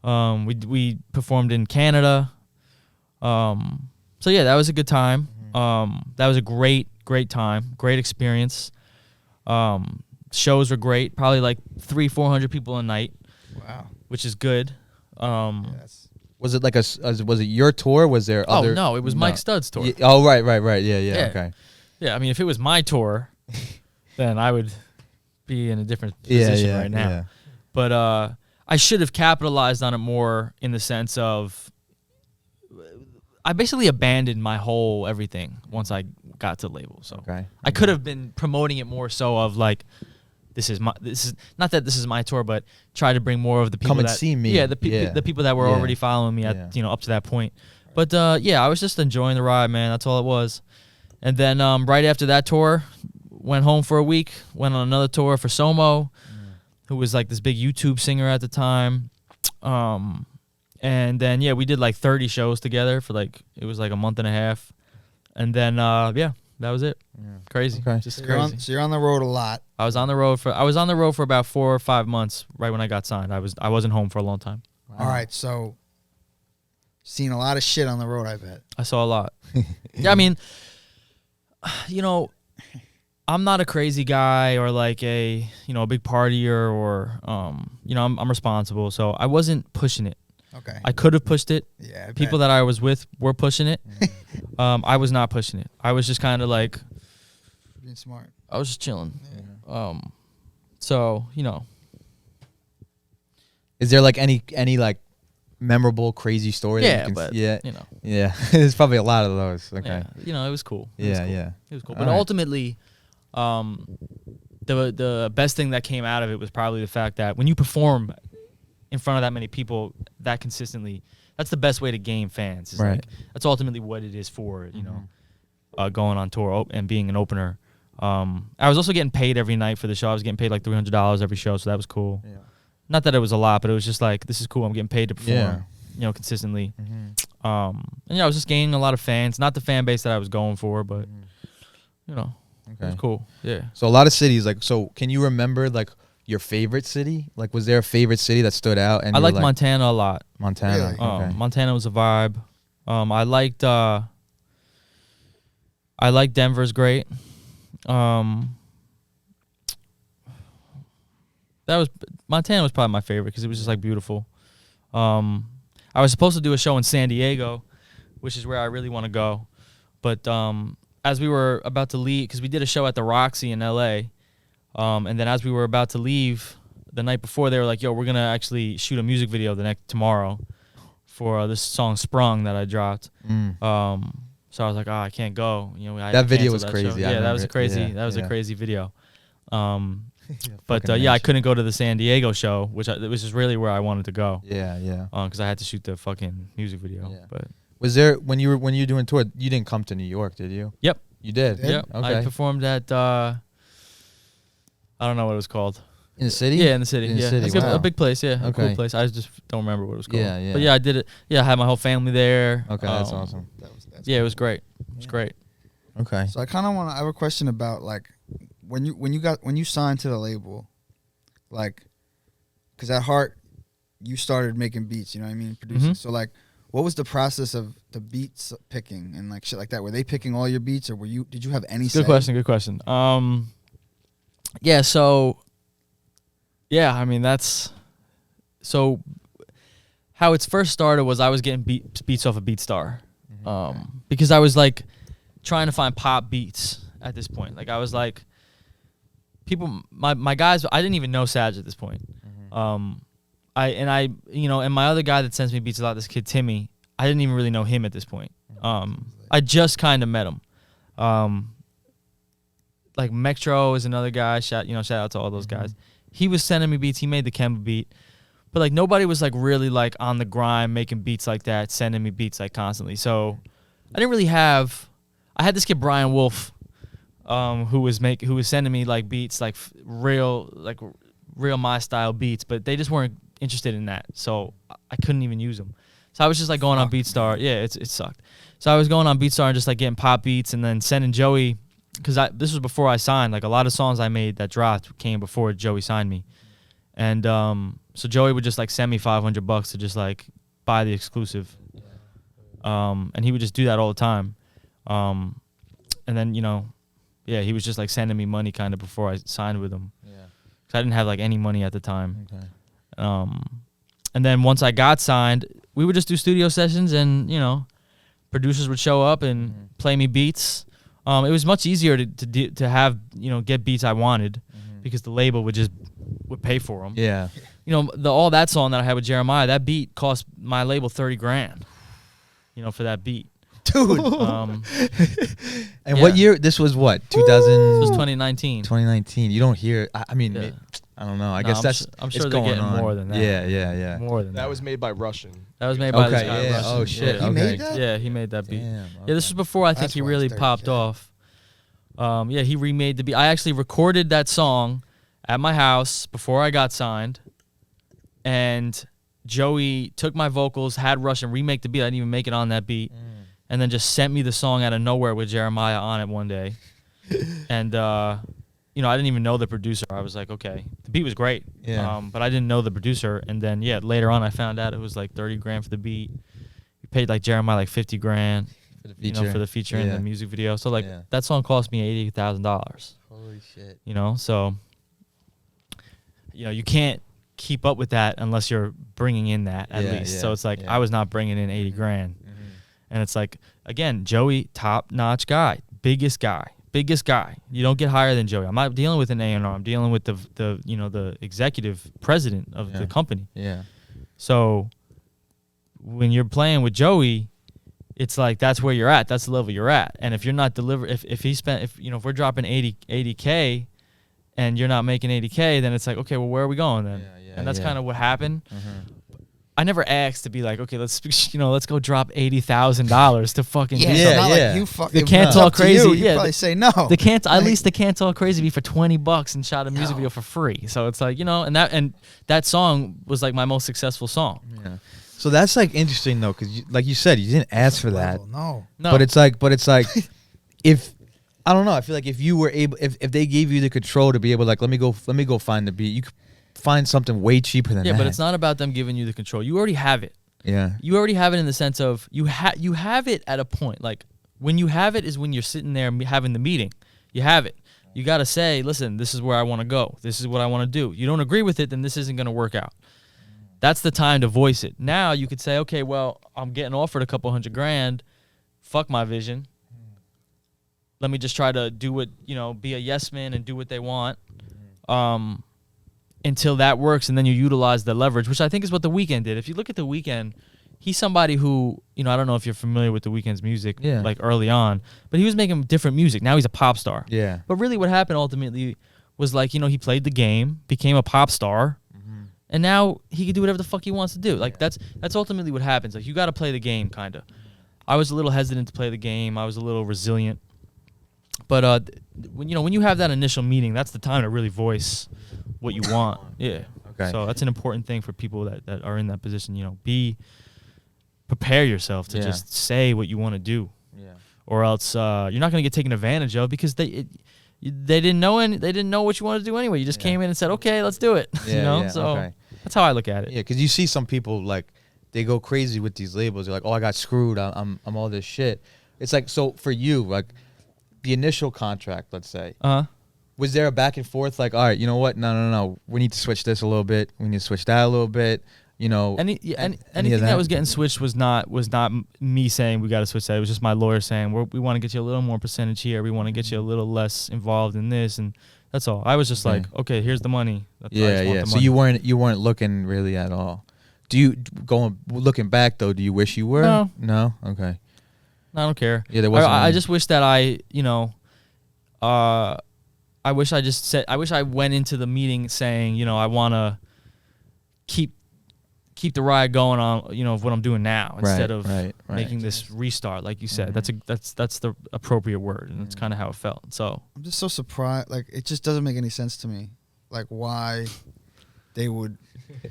We performed in Canada. So yeah, that was a good time. That was a great time, great experience. Shows were great, probably like 300-400 people a night. Wow, which is good. Was it like was it your tour? Was there other? Oh no, it was Mike Stud's tour. Right. Yeah. Okay. Yeah, I mean, if it was my tour, then I would be in a different position right now. Yeah. But I should have capitalized on it more in the sense of I basically abandoned my whole everything once I got to the label. So I could have been promoting it more so of like, this is not that this is my tour, but try to bring more of the people come and see me. Yeah, the people that were already following me at up to that point. But I was just enjoying the ride, man. That's all it was. And then right after that tour, went home for a week. Went on another tour for Somo, who was like this big YouTube singer at the time. And then we did like 30 shows together for like it was like a month and a half, and then that was it. Crazy, just So crazy. you're on the road a lot. I was on the road for about 4 or 5 months right when I got signed. I wasn't home for a long time. All right, so seen a lot of shit on the road, I bet. I saw a lot. Yeah, I mean, I'm not a crazy guy or like a big partier or I'm responsible, so I wasn't pushing it. Okay. I could have pushed it. Yeah. I People bet. that I was with were pushing it. I was not pushing it. I was just kind of like Being smart. I was just chilling. Yeah. So Is there like any like memorable crazy story? Yeah, that you can, but yeah. There's probably a lot of those. Okay. yeah, it was cool. Yeah. It was cool. All But right. ultimately, the best thing that came out of it was probably the fact that when you perform in front of that many people that consistently, that's the best way to gain fans. Right. Like, that's ultimately what it is for, going on tour and being an opener. I was also getting paid every night for the show. I was getting paid like $300 every show, so that was cool. Yeah. Not that it was a lot, but it was just like, this is cool. I'm getting paid to perform, Yeah. Consistently. And I was just gaining a lot of fans. Not the fan base that I was going for, but, it was cool. Yeah. So a lot of cities, like, so can you remember like your favorite city? Like, was there a favorite city that stood out? And I you were liked Montana a lot. Montana. Really? Okay. Montana was a vibe. I liked Denver's great. Montana was probably my favorite because it was just like beautiful. I was supposed to do a show in San Diego, which is where I really want to go, but as we were about to leave, because we did a show at the Roxy in LA, and then as we were about to leave the night before, they were like, "Yo, we're gonna actually shoot a music video tomorrow for this song Sprung that I dropped." So I was like, "Oh, I can't go." I That video canceled was crazy. show. I Yeah, that was remember a it. crazy. Yeah, That was a yeah. crazy video. But fucking I nice. couldn't go to the San Diego show, which was just really where I wanted to go. Yeah. Because I had to shoot the fucking music video. Yeah. But Was there when you were doing tour? You didn't come to New York, did you? Yep. You did. Yep. Okay. I performed at I don't know what it was called. In the city? Yeah, in the city. In the Yeah, city, It's wow. a big place. Yeah, a Okay. cool place. I just don't remember what it was called. Yeah, yeah. But yeah, I did it. Yeah, I had my whole family there. Okay, that's awesome. That's Yeah, it was great. It was great. Okay. So I kind of want to. I have a question about like when you signed to the label, like, because at heart you started making beats. You know what I mean, producing. Mhm. So like, what was the process of the beats picking and like shit like that? Were they picking all your beats, or did you have any? Good question. Good question. Yeah. So. Yeah, I mean that's. So. How it's first started was I was getting beats off of BeatStar, because I was like trying to find pop beats at this point. Like I was like, my guys. I didn't even know Saj at this point. And my other guy that sends me beats a lot, this kid Timmy, I didn't even really know him at this point. I just kind of met him. Like Metro is another guy. Shout out to all those guys. He was sending me beats. He made the Kemba beat, but like nobody was like really like on the grind making beats like that, sending me beats like constantly. So I didn't really have. I had this kid Brian Wolf, who was sending me like beats like real my style beats, but they just weren't interested in that. So I couldn't even use them. So I was just like going on BeatStar. Yeah, it sucked. So I was going on BeatStar and just like getting pop beats and then sending Joey, because this was before I signed. Like a lot of songs I made that dropped came before Joey signed me, and so Joey would just like send me $500 to just like buy the exclusive, and he would just do that all the time, and then he was just like sending me money kind of before I signed with him. Yeah, because I didn't have like any money at the time. Okay. And then once I got signed, we would just do studio sessions, and producers would show up and play me beats. It was much easier to have get beats I wanted, because the label would pay for them. Yeah. All that song that I had with Jeremiah, that beat cost my label $30,000. For that beat, dude. And what year? This was what? 2000. This was 2019. 2019. You don't hear. I mean, Yeah. I don't know. I guess I'm sure it's they're going getting on. more than that. Yeah. More than that. That was made by Russian. That was made by this Okay, guy. yeah. Russian. Oh, shit. Yeah. He made that? Yeah, he made that beat. Damn, Yeah, this was before I think That's he why really it's popped 30K. off. Yeah, he remade the beat. I actually recorded that song at my house before I got signed, and Joey took my vocals, had Russian remake the beat. I didn't even make it on that beat, and then just sent me the song out of nowhere with Jeremiah on it one day. And you know, I didn't even know the producer. I was like, okay, the beat was great, but I didn't know the producer. And then later on, I found out it was like $30,000 for the beat. We paid like Jeremiah like $50,000 for the feature, for the feature in the music video. So like that song cost me $80,000. Holy shit! You know, so you know you can't keep up with that unless you're bringing in that at least. So it's like I was not bringing in $80,000, and it's like again, Joey, top-notch guy, biggest guy. You don't get higher than Joey. I'm not dealing with an A&R. I'm dealing with the you know the executive president of the company. Yeah. So when you're playing with Joey, it's like that's where you're at. That's the level you're at. And if you're not if we're dropping 80K and you're not making 80K, then it's like, okay, well, where are we going then? And that's kind of what happened. I never asked to be like, okay, let's go drop $80,000 to fucking do something. Like you fucking they can't talk crazy. You probably say no. They can't. At least they can't talk crazy. Be for $20 and shot a music video for free. So it's like, you know, and that song was like my most successful song. Yeah. So that's like interesting though, because like you said, you didn't ask for that. No. But it's like, if I don't know, I feel like if you were able, if they gave you the control to be able, like, let me go find the beat, you could find something way cheaper than that. Yeah, but it's not about them giving you the control. You already have it. Yeah. You already have it in the sense of you have it at a point. Like when you have it is when you're sitting there having the meeting. You have it. You got to say, listen, this is where I want to go. This is what I want to do. You don't agree with it, then this isn't going to work out. That's the time to voice it. Now you could say, okay, well, I'm getting offered a couple $100,000. Fuck my vision. Let me just try to do what, you know, be a yes man and do what they want. Until that works, and then you utilize the leverage, which I think is what The Weeknd did. If you look at The Weeknd, he's somebody who, you know, I don't know if you're familiar with The Weeknd's music, like early on, but he was making different music. Now he's a pop star. Yeah. But really what happened ultimately was like, you know, he played the game, became a pop star, and now he can do whatever the fuck he wants to do. Like that's ultimately what happens. Like you got to play the game, kind of. I was a little hesitant to play the game. I was a little resilient. But when you have that initial meeting, that's the time to really voice what you want. Yeah. Okay. So that's an important thing for people that are in that position. You know, prepare yourself to just say what you want to do. Yeah. Or else you're not going to get taken advantage of because they didn't know what you wanted to do anyway. You just came in and said, okay, let's do it. Yeah, you know. So that's how I look at it. Yeah, because you see some people like they go crazy with these labels. They're like, oh, I got screwed. I'm all this shit. It's like, so for you, like the initial contract, let's say. Was there a back and forth like, all right, you know what? No. We need to switch this a little bit. We need to switch that a little bit. You know, anything that was getting switched was not me saying we got to switch that. It was just my lawyer saying we want to get you a little more percentage here. We want to get you a little less involved in this, and that's all. I was just like, okay, here's the money. The so money. you weren't looking really at all. Looking back though, do you wish you were? No. Okay. I don't care. Yeah, there wasn't. I just wish that I wish I went into the meeting saying, you know, I want to keep the ride going on, you know, of what I'm doing now instead of making this restart, like you said. That's the appropriate word, and that's kind of how it felt. So I'm just so surprised. Like it just doesn't make any sense to me. Like why they would,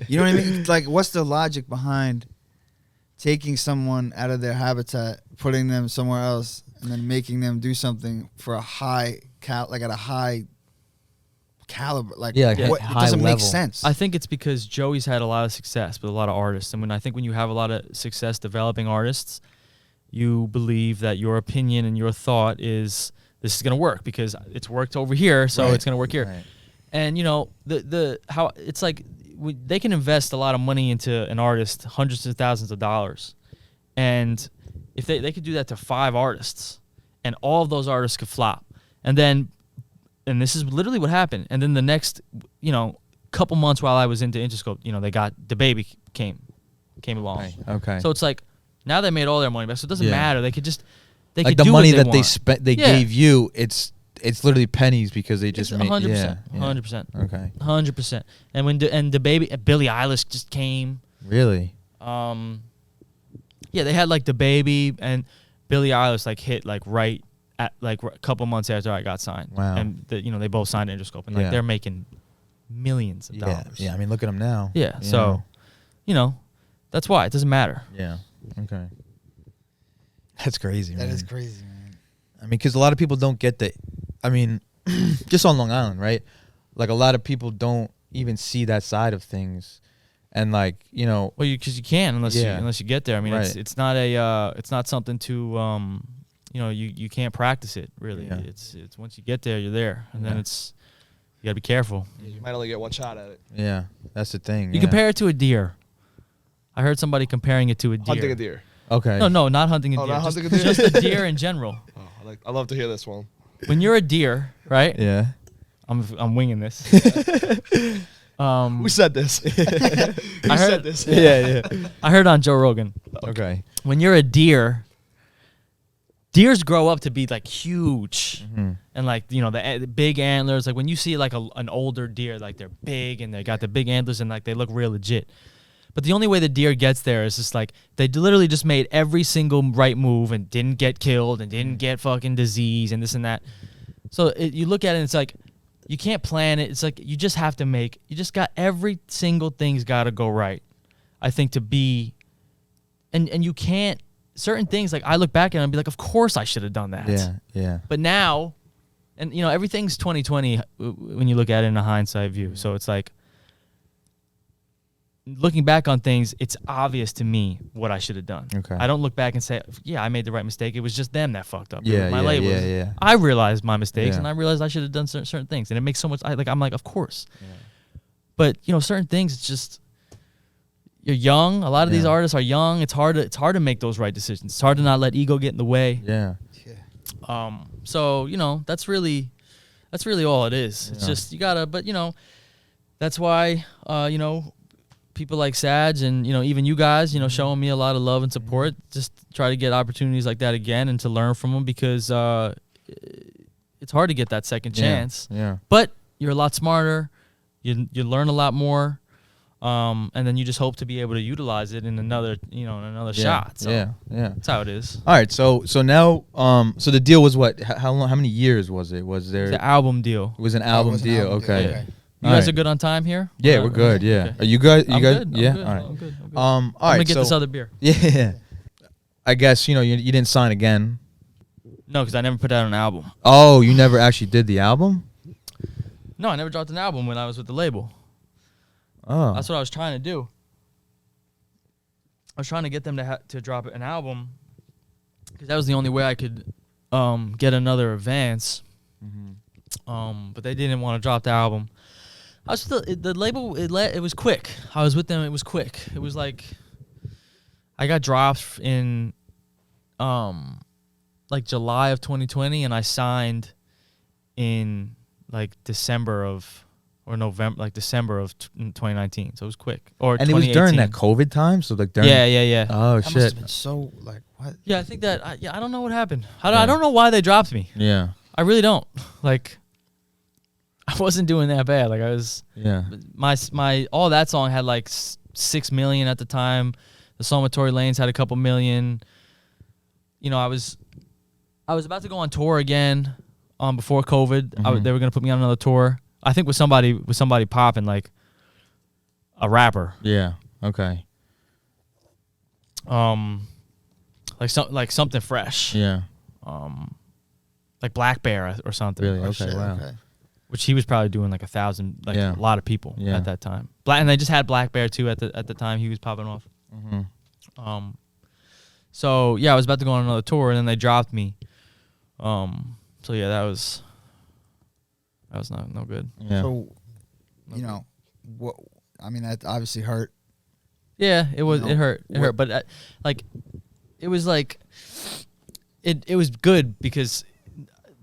you know what I mean? Like what's the logic behind taking someone out of their habitat, putting them somewhere else, and then making them do something for a high at a high caliber, it doesn't make sense. I think it's because Joey's had a lot of success with a lot of artists, and when you have a lot of success developing artists, you believe that your opinion and your thought is this is going to work because it's worked over here, so it's going to work here. Right. And you know how it's like they can invest a lot of money into an artist, hundreds of thousands of dollars, and if they could do that to 5 artists, and all of those artists could flop, and this is literally what happened. And then the next, you know, couple months while I was into Interscope, you know, they got the baby came along. Okay. So it's like now they made all their money back, so it doesn't matter. They could just could the money that they spent, they gave you. It's literally pennies because they just made 100%. 100%. Okay. 100%. And when the baby Billie Eilish just came. Really? Yeah, they had like the baby and Billie Eilish like hit like right at like a couple months after I got signed. Wow. And they both signed Interscope, and like they're making millions of dollars. Yeah, I mean, look at him now. Yeah, so, that's why. It doesn't matter. Yeah, okay. That's crazy, man. That is crazy, man. I mean, because a lot of people don't get the, I mean, just on Long Island, right? Like, a lot of people don't even see that side of things. And, like, Well, because you can't unless you get there. I mean, Right. it's not something to, you can't practice it, really. Yeah. It's once you get there, you're there. And then you got to be careful. You might only get one shot at it. Yeah, that's the thing. You compare it to a deer. I heard somebody comparing it to a deer. Hunting a deer. Okay. No, not hunting a deer. Not just, hunting a deer? just a deer in general. Oh, I love to hear this one. When you're a deer, right? Yeah. I'm winging this. Who said this? Who said this? Yeah. I heard on Joe Rogan. Okay. When you're a deer, deers grow up to be like huge, and like the big antlers. Like when you see like an older deer, like they're big and they got the big antlers and like they look real legit. But the only way the deer gets there is just like they literally just made every single right move and didn't get killed and didn't get fucking disease and this and that. So you look at it and it's like you can't plan it. It's like you just have to you just got every single thing's got to go right. I think to be, and you can't, certain things like I look back at it and be like, of course I should have done that. Yeah. But now, and everything's 2020 when you look at it in a hindsight view. So it's like, looking back on things, it's obvious to me what I should have done. Okay. I don't look back and say, yeah, I made the right mistake. It was just them that fucked up. Yeah, my yeah, labels. yeah. I realized my mistakes, Yeah. and I realized I should have done certain things. And it makes so much, I'm like, of course. Yeah. But, certain things, it's just, you're young. A lot of these artists are young. It's hard to make those right decisions. It's hard to not let ego get in the way. Yeah. So, that's really all it is. It's just, you gotta, but, that's why, people like Saj and even you guys showing me a lot of love and support, just try to get opportunities like that again and to learn from them, because it's hard to get that second chance. But you're a lot smarter, you learn a lot more, and then you just hope to be able to utilize it in another shot. So that's how it is. All right, so now so the deal was what, how many years was it? Was there It's an album deal. It was an album deal. Okay. You guys are good on time here? Yeah, we're good. Yeah. Okay. Are you guys? I'm guys? good, Yeah. I'm good, All right. I'm good. All right. I'm gonna get this other beer. Yeah. I guess you didn't sign again. No, because I never put out an album. Oh, you never actually did the album? No, I never dropped an album when I was with the label. Oh. That's what I was trying to do. I was trying to get them to drop an album, because that was the only way I could get another advance. But they didn't want to drop the album. I was still the label. It was quick. I was with them. It was quick. It was like I got dropped in like July of 2020, and I signed in like December of 2019. So it was quick. And it was during that COVID time, so like during. Yeah. Oh That must shit. have been so like what? Yeah, I think that. I don't know what happened. I don't know why they dropped me. Yeah. I really don't. Like, I wasn't doing that bad. Like I was. Yeah. My all that song had like 6 million at the time. The song with Tory Lanez had a couple million. I was about to go on tour again. Before COVID, they were gonna put me on another tour. I think with somebody popping, like a rapper. Yeah. Okay. Like something fresh. Yeah. Like Black Bear or something. Really? Oh, Okay. shit, Wow. okay. Which he was probably doing like 1,000, like Yeah. a lot of people at that time. And they just had Black Bear too at the time he was popping off. So yeah, I was about to go on another tour, and then they dropped me. So yeah, that was no good. Yeah. So, what? I mean, that obviously hurt. Yeah, it was. You It know, hurt. It hurt. But like, it was like, it was good because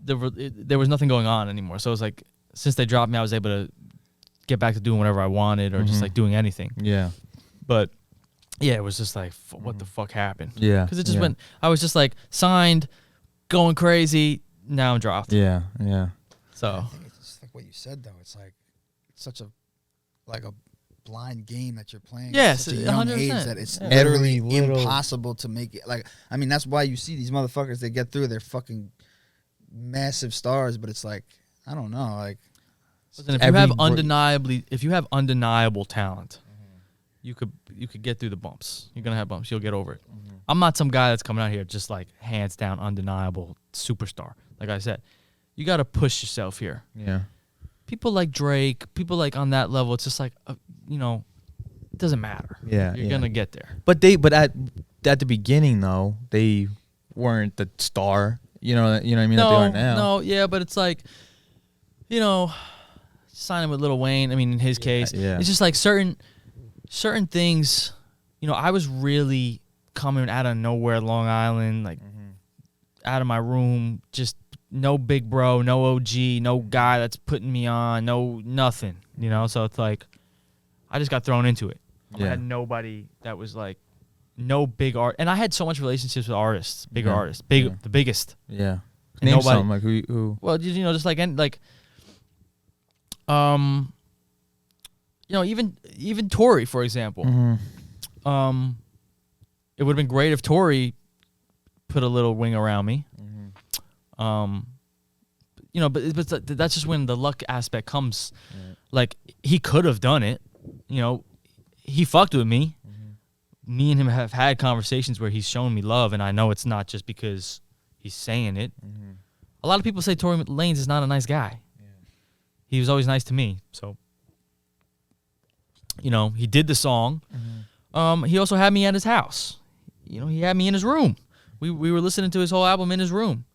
there was nothing going on anymore. So it was like, since they dropped me, I was able to get back to doing whatever I wanted, or just like doing anything. Yeah. But yeah, it was just like, what the fuck happened? Yeah. Because it just went. I was just like signed, going crazy. Now I'm dropped. Yeah. Yeah. So I think it's just like what you said though. It's like it's such a blind game that you're playing. Yes, at such a young 100%. age that it's Every literally little- impossible to make it. Like, I mean, that's why you see these motherfuckers. They get through. They're fucking massive stars, but it's like I don't know. Like Listen, if you have undeniable talent, you could get through the bumps. You're gonna have bumps. You'll get over it. I'm not some guy that's coming out here just like hands down undeniable superstar. Like I said, you got to push yourself here. Yeah. People like Drake, people like on that level, it's just like, you know, it doesn't matter. Yeah, You're going to get there. But at the beginning, though, they weren't the star, you know what I mean, that they are now. No, yeah, but it's like, you know, signing with Lil Wayne, I mean, in his case, it's just like certain things, you know, I was really coming out of nowhere, Long Island, like out of my room, just no big bro, no OG, no guy that's putting me on, no nothing, you know? So it's like, I just got thrown into it. I had nobody that was like, no big art. And I had so much relationships with artists, bigger artists, the biggest. Yeah. And Name some, like who? Well, you know, just like, you know, even Tory, for example. It would have been great if Tory put a little wing around me. You know, but that's just when the luck aspect comes. Like, he could have done it. You know, he fucked with me. Me and him have had conversations where he's shown me love, and I know it's not just because he's saying it. A lot of people say Tory Lanez is not a nice guy. He was always nice to me. So, you know, he did the song. He also had me at his house. You know, he had me in his room. We were listening to his whole album in his room.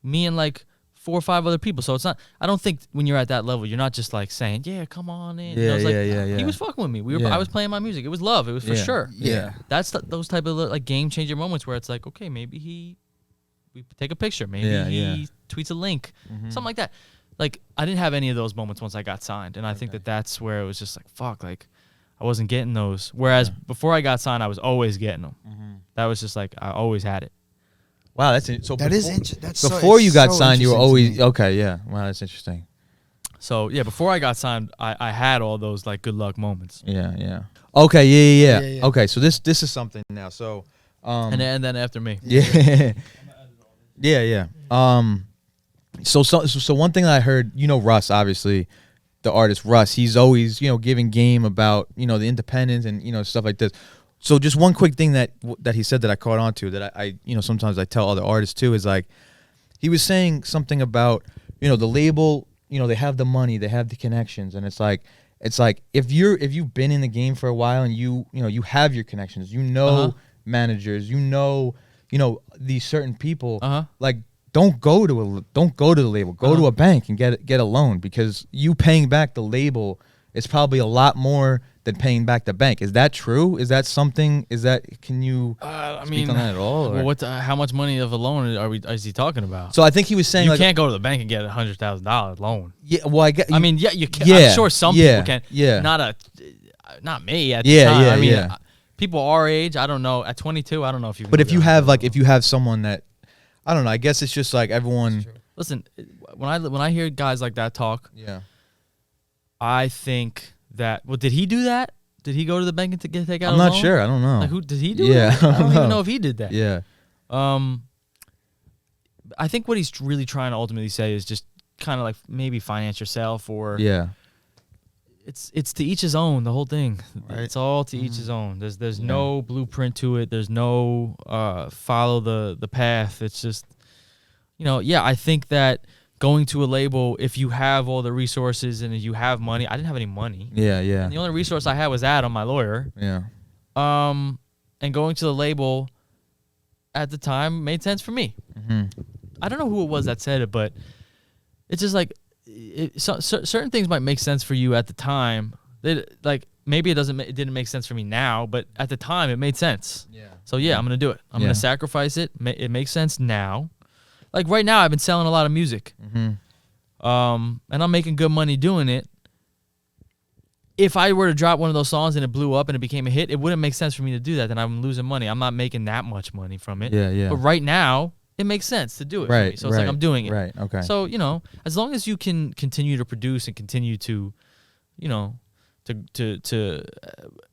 Me and like 4 or 5 other people. So it's not, I don't think when you're at that level, you're not just like saying, yeah, come on in. You know, it's like, he was fucking with me. I was playing my music. It was love. It was for sure. Yeah. That's those type of like game changer moments where it's like, okay, maybe we take a picture. Maybe he tweets a link. Something like that. Like, I didn't have any of those moments once I got signed. And I think that's where it was just like, fuck, like, I wasn't getting those. Whereas before I got signed, I was always getting them. That was just like, I always had it. Wow, that's so. Before you got signed, you were always okay. Yeah, wow, that's interesting. So yeah, before I got signed, I had all those like good luck moments. Yeah. Okay, yeah. Okay, so this is something now. So, and then after me. Yeah. Yeah. So one thing I heard, you know, Russ, obviously, the artist Russ, he's always, you know, giving game about, you know, the independence and, you know, stuff like this. So just one quick thing that he said that I caught on to that I you know, sometimes I tell other artists too is like, he was saying something about, you know, the label, you know, they have the money, they have the connections, and it's like if you've been in the game for a while and you know you have your connections, you know, managers, you know these certain people, like don't go to the label, go to a bank and get a loan, because you paying back the label is probably a lot more than paying back the bank. Is that true? Is that something? Can you speak on that at all? Well, how much money of a loan is he talking about? So I think he was saying you can't go to the bank and get $100,000 loan. Yeah, well, I mean, yeah, you can. I'm sure some people can. Yeah, not me at the time. I mean, yeah. People our age, I don't know. At 22, I don't know if you. But if you have someone that, I don't know. I guess it's just like everyone. Listen, when I hear guys like that talk, I think that. Well, did he do that? Did he go to the bank and take out? I'm not sure. I don't know. Like, who did he do? Yeah, I don't even know if he did that. Yeah. I think what he's really trying to ultimately say is just kind of like maybe finance yourself, or it's to each his own. The whole thing, right? It's all to each his own. There's no blueprint to it. There's no follow the path. It's just, you know, I think that going to a label, if you have all the resources and you have money, I didn't have any money. Yeah. And the only resource I had was Adam, my lawyer. Yeah. And going to the label at the time made sense for me. I don't know who it was that said it, but it's just like certain things might make sense for you at the time. Like maybe it didn't make sense for me now, but at the time it made sense. Yeah. So I'm gonna do it. I'm gonna sacrifice it. It makes sense now. Like right now, I've been selling a lot of music, and I'm making good money doing it. If I were to drop one of those songs and it blew up and it became a hit, it wouldn't make sense for me to do that. Then I'm losing money. I'm not making that much money from it. Yeah. But right now, it makes sense to do it. Right. For me. So it's like I'm doing it. Right. Okay. So, you know, as long as you can continue to produce and continue to, you know, to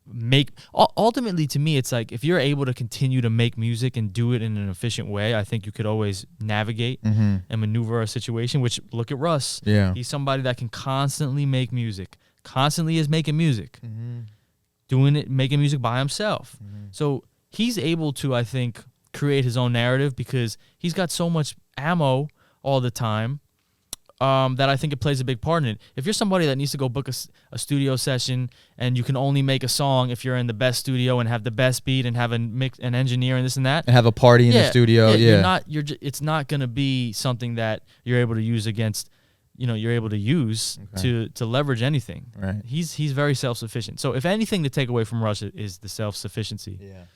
make. Ultimately, to me, it's like if you're able to continue to make music and do it in an efficient way, I think you could always navigate and maneuver a situation. Which, look at Russ. Yeah. He's somebody that can constantly make music. Constantly is making music, doing it, making music by himself. So he's able to, I think, create his own narrative because he's got so much ammo all the time. That I think it plays a big part in it. If you're somebody that needs to go book a studio session and you can only make a song if you're in the best studio and have the best beat and have an engineer and this and that, And have a party in the studio. Yeah. It's not gonna be something that you're able to use against. You're able to use to leverage anything. Right. He's very self-sufficient. So if anything to take away from Rush is the self-sufficiency. Yeah.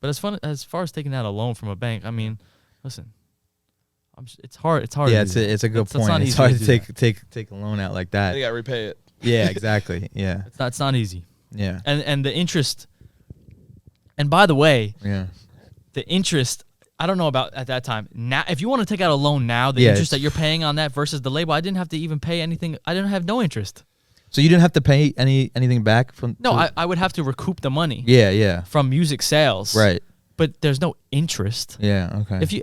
But as far as taking out a loan from a bank, I mean, listen. It's hard. It's hard. Yeah, to do it's a good That's not point. It's easy hard to to do take a loan out like that. You gotta repay it. Yeah, exactly. Yeah. It's not easy. Yeah. And the interest. And by the way, Yeah. the interest. I don't know about at that time. Now, if you want to take out a loan now, the Yeah, interest that you're paying on that versus the label, I didn't have to even pay anything. I didn't have no interest. So you didn't have to pay anything back from? No, I would have to recoup the money. Yeah. From music sales. Right. But there's no interest. Yeah. Okay.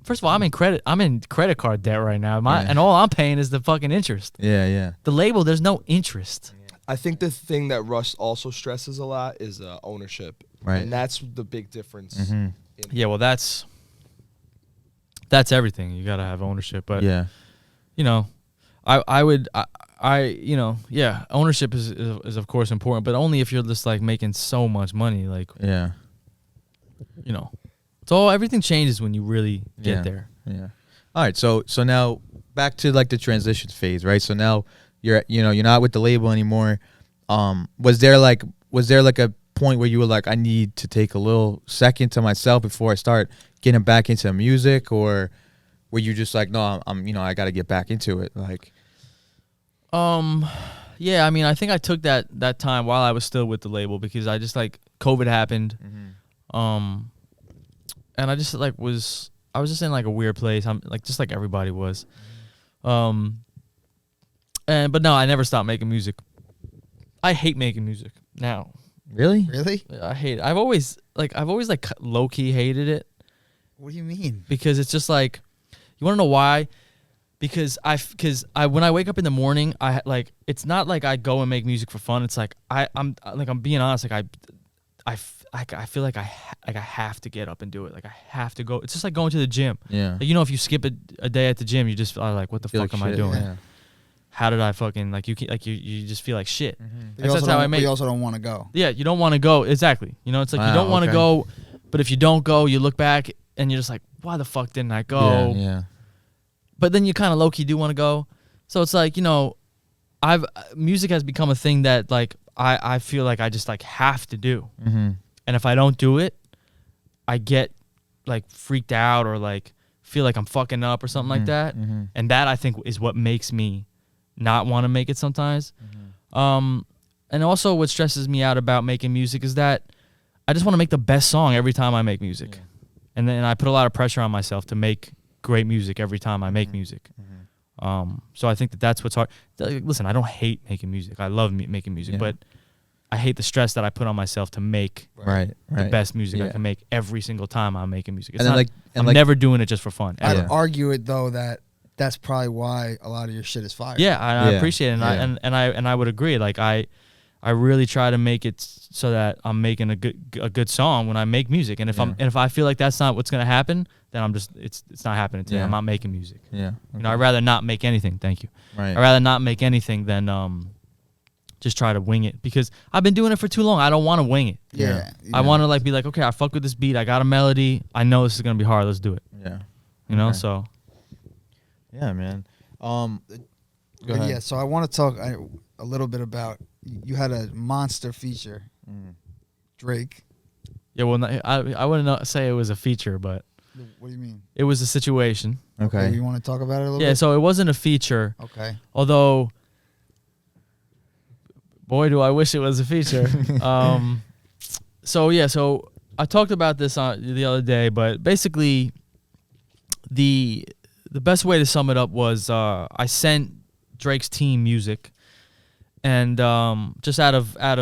First of all, I'm in credit card debt right now. And all I'm paying is the fucking interest. Yeah. The label, there's no interest. I think the thing that Russ also stresses a lot is ownership. Right. And that's the big difference. Yeah, well, that's everything. You gotta have ownership. But yeah. Ownership is of course important, but only if you're just like making so much money. Like, yeah. So everything changes when you really get there. Yeah. All right. So now back to like the transition phase, right? So now you're not with the label anymore. Was there like a point where you were like, I need to take a little second to myself before I start getting back into music, or were you just like, no, I got to get back into it? Like, yeah. I mean, I think I took that time while I was still with the label because I just like COVID happened. And I just I was just in like a weird place. I'm like just like everybody was. But no, I never stopped making music. I hate making music now. Really? I hate it. I've always low key hated it. What do you mean? Because it's just like, you want to know why? Because when I wake up in the morning, it's not like I go and make music for fun. It's like I'm being honest. Like I feel like I have to get up and do it. Like I have to go. It's just like going to the gym. Yeah. Like, if you skip a day at the gym, you just are like, what the fuck am I doing? Yeah. How did I fucking you just feel like shit. That's how I make. You also don't want to go. Yeah, you don't want to go. Exactly. It's like you don't want to go, but if you don't go, you look back and you're just like, why the fuck didn't I go? Yeah. But then you kind of low key do want to go. So it's like, music has become a thing that like I feel like I just like have to do. And if I don't do it, I get like freaked out or like feel like I'm fucking up or something like that. And that I think is what makes me not want to make it sometimes. And also what stresses me out about making music is that I just want to make the best song every time I make music. Yeah. And then I put a lot of pressure on myself to make great music every time I make music. So I think that's what's hard. Listen, I don't hate making music. I love making music, but I hate the stress that I put on myself to make the best music I can make every single time I'm making music. It's I'm never doing it just for fun. I'd argue it though that that's probably why a lot of your shit is fire. Yeah, I appreciate it, and I would agree. Like I really try to make it so that I'm making a good song when I make music. And if I feel like that's not what's gonna happen, then it's not happening to me. I'm not making music. Yeah. Okay. I'd rather not make anything. Thank you. Right. I'd rather not make anything than just try to wing it, because I've been doing it for too long. I don't want to wing it. Yeah. I want to like be like, okay, I fuck with this beat. I got a melody. I know this is gonna be hard. Let's do it. Yeah. So. Yeah, man. Go ahead. ahead. Yeah. So I want to talk a little bit about, you had a monster feature, Drake. Yeah. Well, I wouldn't say it was a feature, but. What do you mean? It was a situation. Okay. You want to talk about it a little bit? Yeah. So it wasn't a feature. Okay. Although. Boy, do I wish it was a feature. So I talked about this the other day, but basically, the best way to sum it up was I sent Drake's team music, and just out of I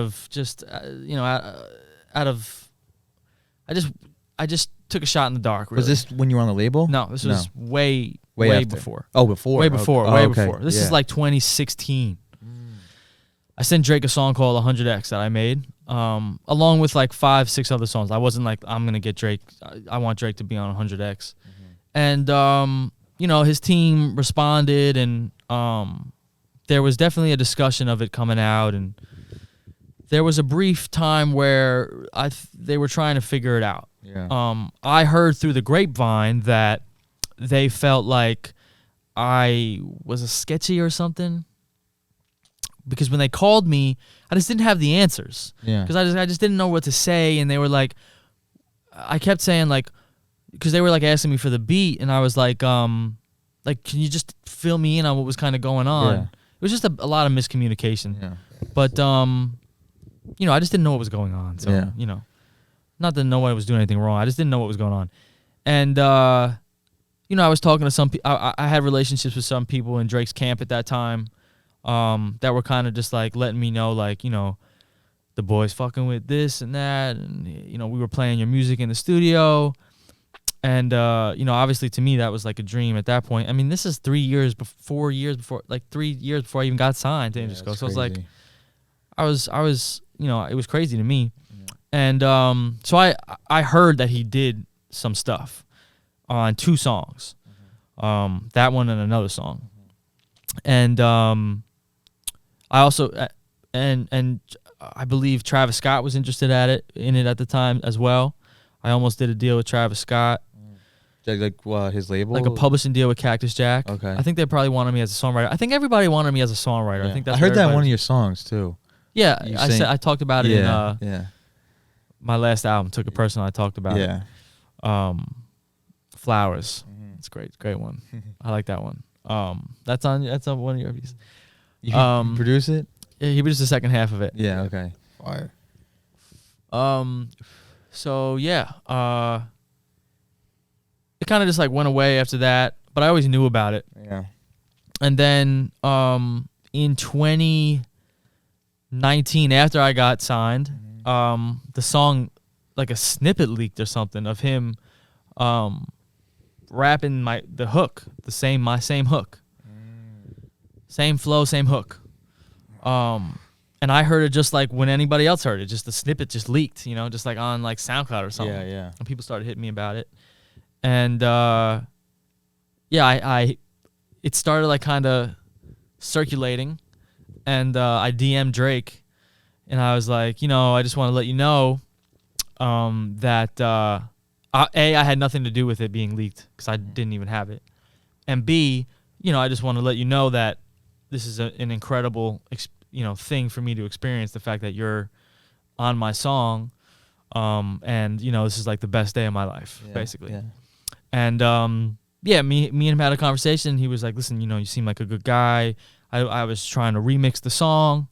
just took a shot in the dark. Really. Was this when you were on the label? No, this was way after. before. Oh, before. Way before. Okay. Way okay. before. This is like 2016. I sent Drake a song called 100X that I made, along with like 5-6 other songs. I wasn't like, I'm gonna get Drake. I want Drake to be on 100X, and his team responded, and there was definitely a discussion of it coming out, and there was a brief time where they were trying to figure it out. Yeah. I heard through the grapevine that they felt like I was a sketchy or something, because when they called me, I just didn't have the answers. Yeah. Because I just didn't know what to say, and they were like, I kept saying like, because they were like asking me for the beat, and I was like, can you just fill me in on what was kind of going on? Yeah. It was just a lot of miscommunication. Yeah. But I just didn't know what was going on. So not that nobody was doing anything wrong. I just didn't know what was going on, and I was talking to some people. I had relationships with some people in Drake's camp at that time. That were kind of just like letting me know, like, the boys fucking with this and that, and we were playing your music in the studio, and obviously to me that was like a dream at that point. I mean, this is 3 years before, 3 years before I even got signed to Interscope. So I was like, I was it was crazy to me, and so I heard that he did some stuff on 2 songs, that one and another song, and I also and I believe Travis Scott was interested in it at the time as well. I almost did a deal with Travis Scott, like his label, like a publishing deal with Cactus Jack. Okay. I think they probably wanted me as a songwriter. I think everybody wanted me as a songwriter. Yeah. I think that's I heard what that in one of everybody- your songs too. Yeah, You I sang- said I talked about it Yeah. in my last album. Took it personal. I talked about Yeah. it. Flowers. It's great one. I like that one. That's on one of your pieces. You produce it? Yeah, he produced the second half of it. Yeah. Okay. Fire. So yeah, it kind of just like went away after that, but I always knew about it. Yeah. And then in 2019, after I got signed, the song, like a snippet leaked or something of him rapping the hook, my same hook. Same flow, same hook. And I heard it just like when anybody else heard it. Just the snippet just leaked, just like on like SoundCloud or something. Yeah, yeah. And people started hitting me about it. And it started like kind of circulating. And I DM'd Drake, and I was like, I just want to let you know that I had nothing to do with it being leaked because I didn't even have it. And B, I just want to let you know that this is an incredible thing for me to experience, the fact that you're on my song, and this is like the best day of my life, basically. Yeah. And me and him had a conversation. He was like, listen, you seem like a good guy. I was trying to remix the song,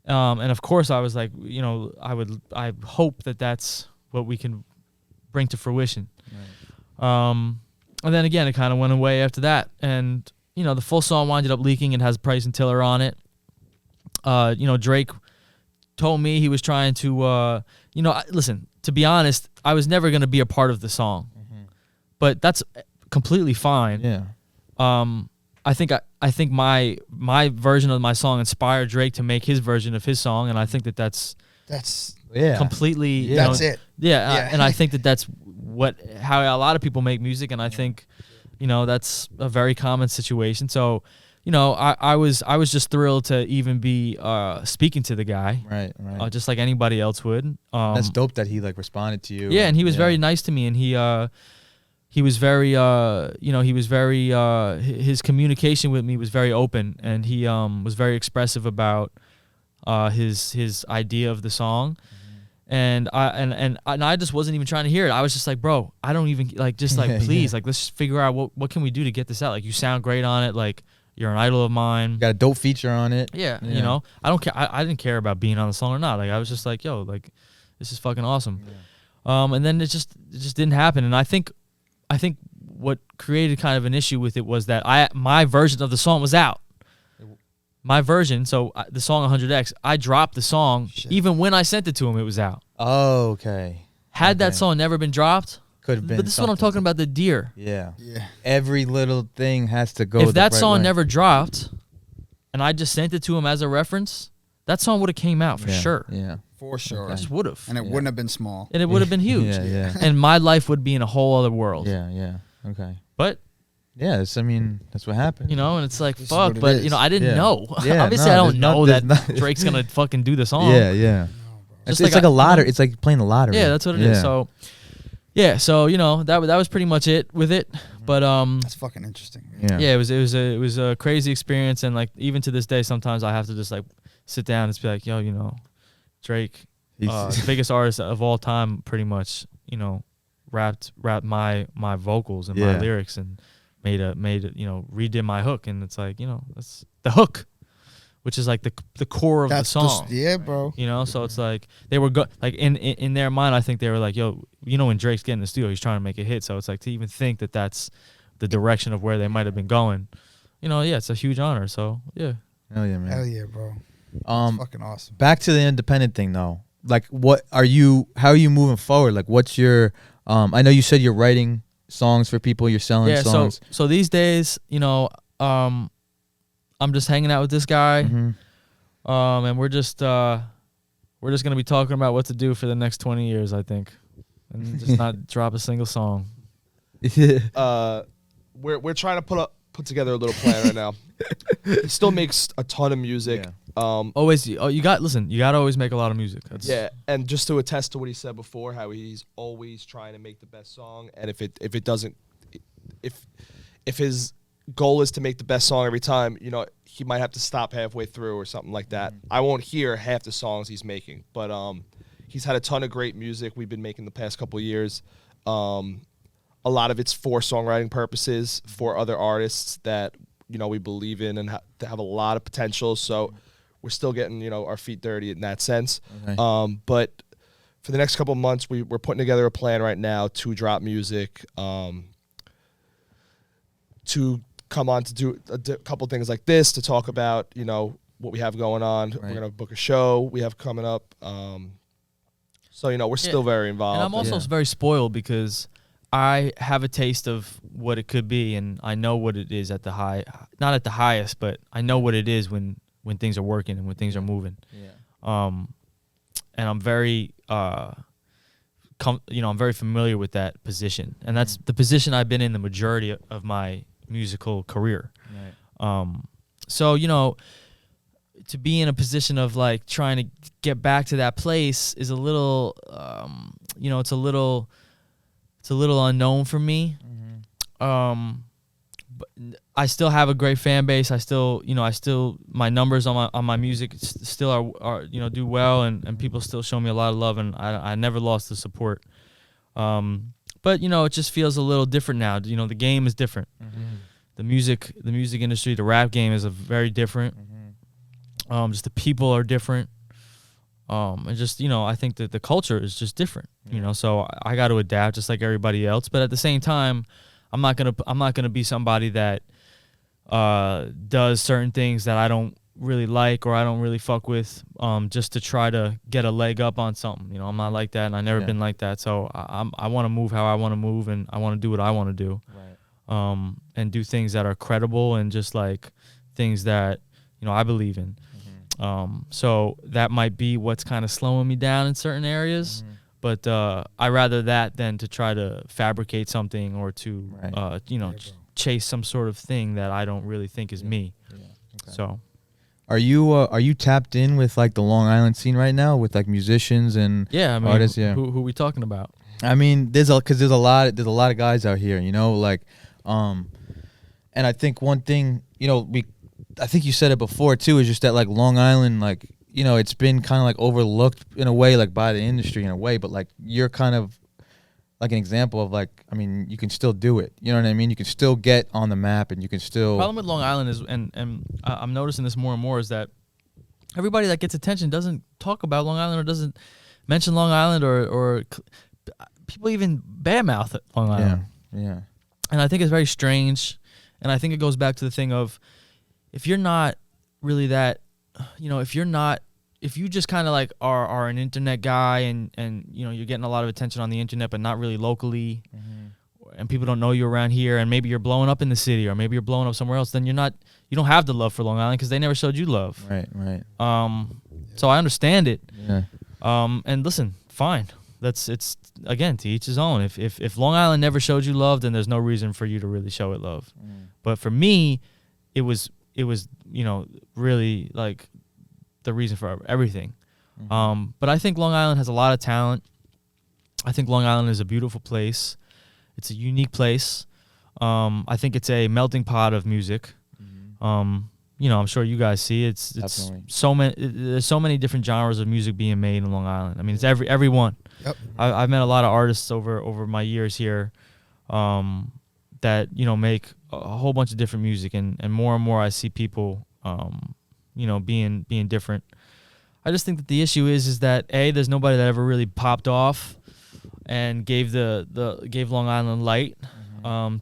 and of course I was like, I hope that that's what we can bring to fruition. Right. And then again, it kind of went away after that, and the full song winded up leaking. It has Price and Tiller on it. Drake told me he was trying to, listen, to be honest, I was never going to be a part of the song, but that's completely fine. Yeah. I think my version of my song inspired Drake to make his version of his song, and I think that's completely, that's it. Yeah. And I think that's how a lot of people make music, and I think, that's a very common situation. So, I was just thrilled to even be speaking to the guy, Right. just like anybody else would. That's dope that he like responded to you. Yeah, and he was very nice to me, and he was very his communication with me was very open, and he was very expressive about his idea of the song. And I just wasn't even trying to hear it. I was just like, bro, I don't even please, like, let's figure out what can we do to get this out. Like, you sound great on it. Like, you're an idol of mine. Got a dope feature on it. Yeah. I don't care. I didn't care about being on the song or not. Like, I was just like, yo, like, this is fucking awesome. Yeah. And then it just didn't happen. And I think what created kind of an issue with it was that my version of the song was out. my version, so the song 100X, I dropped the song. Even when I sent it to him, it was out. Oh, okay. Had that song never been dropped, could have been. But this is what I'm talking about, the deer. Yeah. Every little thing has to go. If that song never dropped, and I just sent it to him as a reference, that song would have came out for sure. Yeah. For sure. It just would have. And it wouldn't have been small. And it would have been huge. Yeah. And my life would be in a whole other world. Yeah. Okay. But yeah, I mean, that's what happened. You know, and it's like, This fuck, but, you know, I didn't know. Yeah, Obviously, I don't know that Drake's going to fucking do the song. Yeah. It's like a lottery. It's like playing the lottery. Yeah, that's what it is. So, so, you know, that was pretty much it with it. But that's fucking interesting. Yeah, it was a crazy experience, and like even to this day, sometimes I have to just like sit down and just be like, yo, you know, Drake, the biggest artist of all time, pretty much, you know, rapped my vocals and my lyrics and made it, you know, redid my hook, and it's like, you know, that's the hook, which is like the core of the song. Bro. You know, so it's like they were like in their mind, I think they were like, yo, you know, when Drake's getting in the studio, he's trying to make a hit. So it's like to even think that that's the direction of where they might have been going, you know, it's a huge honor. So yeah. Hell yeah, man. Hell yeah, bro. It's fucking awesome. Back to the independent thing though. Like, how are you moving forward? Like, what's your I know you said you're writing songs for people, you're selling songs. So these days, you know, I'm just hanging out with this guy, and we're just gonna be talking about what to do for the next 20 years, I think, and just not drop a single song. We're trying to put together a little plan right now. He still makes a ton of music. Always, you got to always make a lot of music. And just to attest to what he said before, how he's always trying to make the best song, and if his goal is to make the best song every time, you know, he might have to stop halfway through or something like that. I won't hear half the songs he's making, but he's had a ton of great music we've been making the past couple of years. A lot of it's for songwriting purposes for other artists that, you know, we believe in and have a lot of potential. So we're still getting, you know, our feet dirty in that sense. Okay. But for the next couple of months, we're putting together a plan right now to drop music, to come on to do a couple things like this, to talk about, you know, what we have going on. Right. We're going to book a show we have coming up. So, you know, we're still very involved. And I'm also very spoiled because I have a taste of what it could be, and I know what it is at the not at the highest, but I know what it is when things are working and when things are moving. And I'm very, I'm very familiar with that position, and that's the position I've been in the majority of my musical career. Right. So, you know, to be in a position of like trying to get back to that place is a little, you know, it's a little unknown for me. But I still have a great fan base. I still, you know, my numbers on my music still are you know, do well, and people still show me a lot of love, and I never lost the support. But you know, it just feels a little different now. You know, the game is different. The music industry, the rap game is very different. Just the people are different. And just, you know, I think that the culture is just different, you know, so I got to adapt just like everybody else. But at the same time, I'm not gonna be somebody that does certain things that I don't really like or I don't really fuck with, just to try to get a leg up on something. You know, I'm not like that, and I've never been like that. So I want to move how I want to move, and I want to do what I want to do, and do things that are credible and just like things that, you know, I believe in. So that might be what's kind of slowing me down in certain areas, but I rather that than to try to fabricate something or to you know, chase some sort of thing that I don't really think is me. Okay. So, are you tapped in with like the Long Island scene right now with like musicians and artists? Who are we talking about? I mean, there's a lot of guys out here, you know, like, and I think one thing, you know, I think you said it before too, is just that like Long Island, like, you know, it's been kind of like overlooked in a way, like by the industry in a way, but like you're kind of like an example of like, I mean, you can still do it. You know what I mean? You can still get on the map, and you can still. The problem with Long Island is, and I'm noticing this more and more, is that everybody that gets attention doesn't talk about Long Island or doesn't mention Long Island, or people even badmouth Long Island. Yeah. And I think it's very strange, and I think it goes back to the thing of, if you're not really that, if you just kind of like are an internet guy and you're getting a lot of attention on the internet but not really locally, and people don't know you around here, and maybe you're blowing up in the city or maybe you're blowing up somewhere else, then you don't have the love for Long Island because they never showed you love. Right. So I understand it. Yeah. And listen, fine. It's again, to each his own. If Long Island never showed you love, then there's no reason for you to really show it love. But for me, it was really like the reason for everything. But I think Long Island has a lot of talent. I think Long Island is a beautiful place. It's a unique place. I think it's a melting pot of music. I'm sure you guys see it's Definitely. there's so many different genres of music being made in Long Island. I mean, it's every one. Yep. I've met a lot of artists over my years here that make a whole bunch of different music, and more I see people being different. I just think that the issue is that there's nobody that ever really popped off and gave gave Long Island light.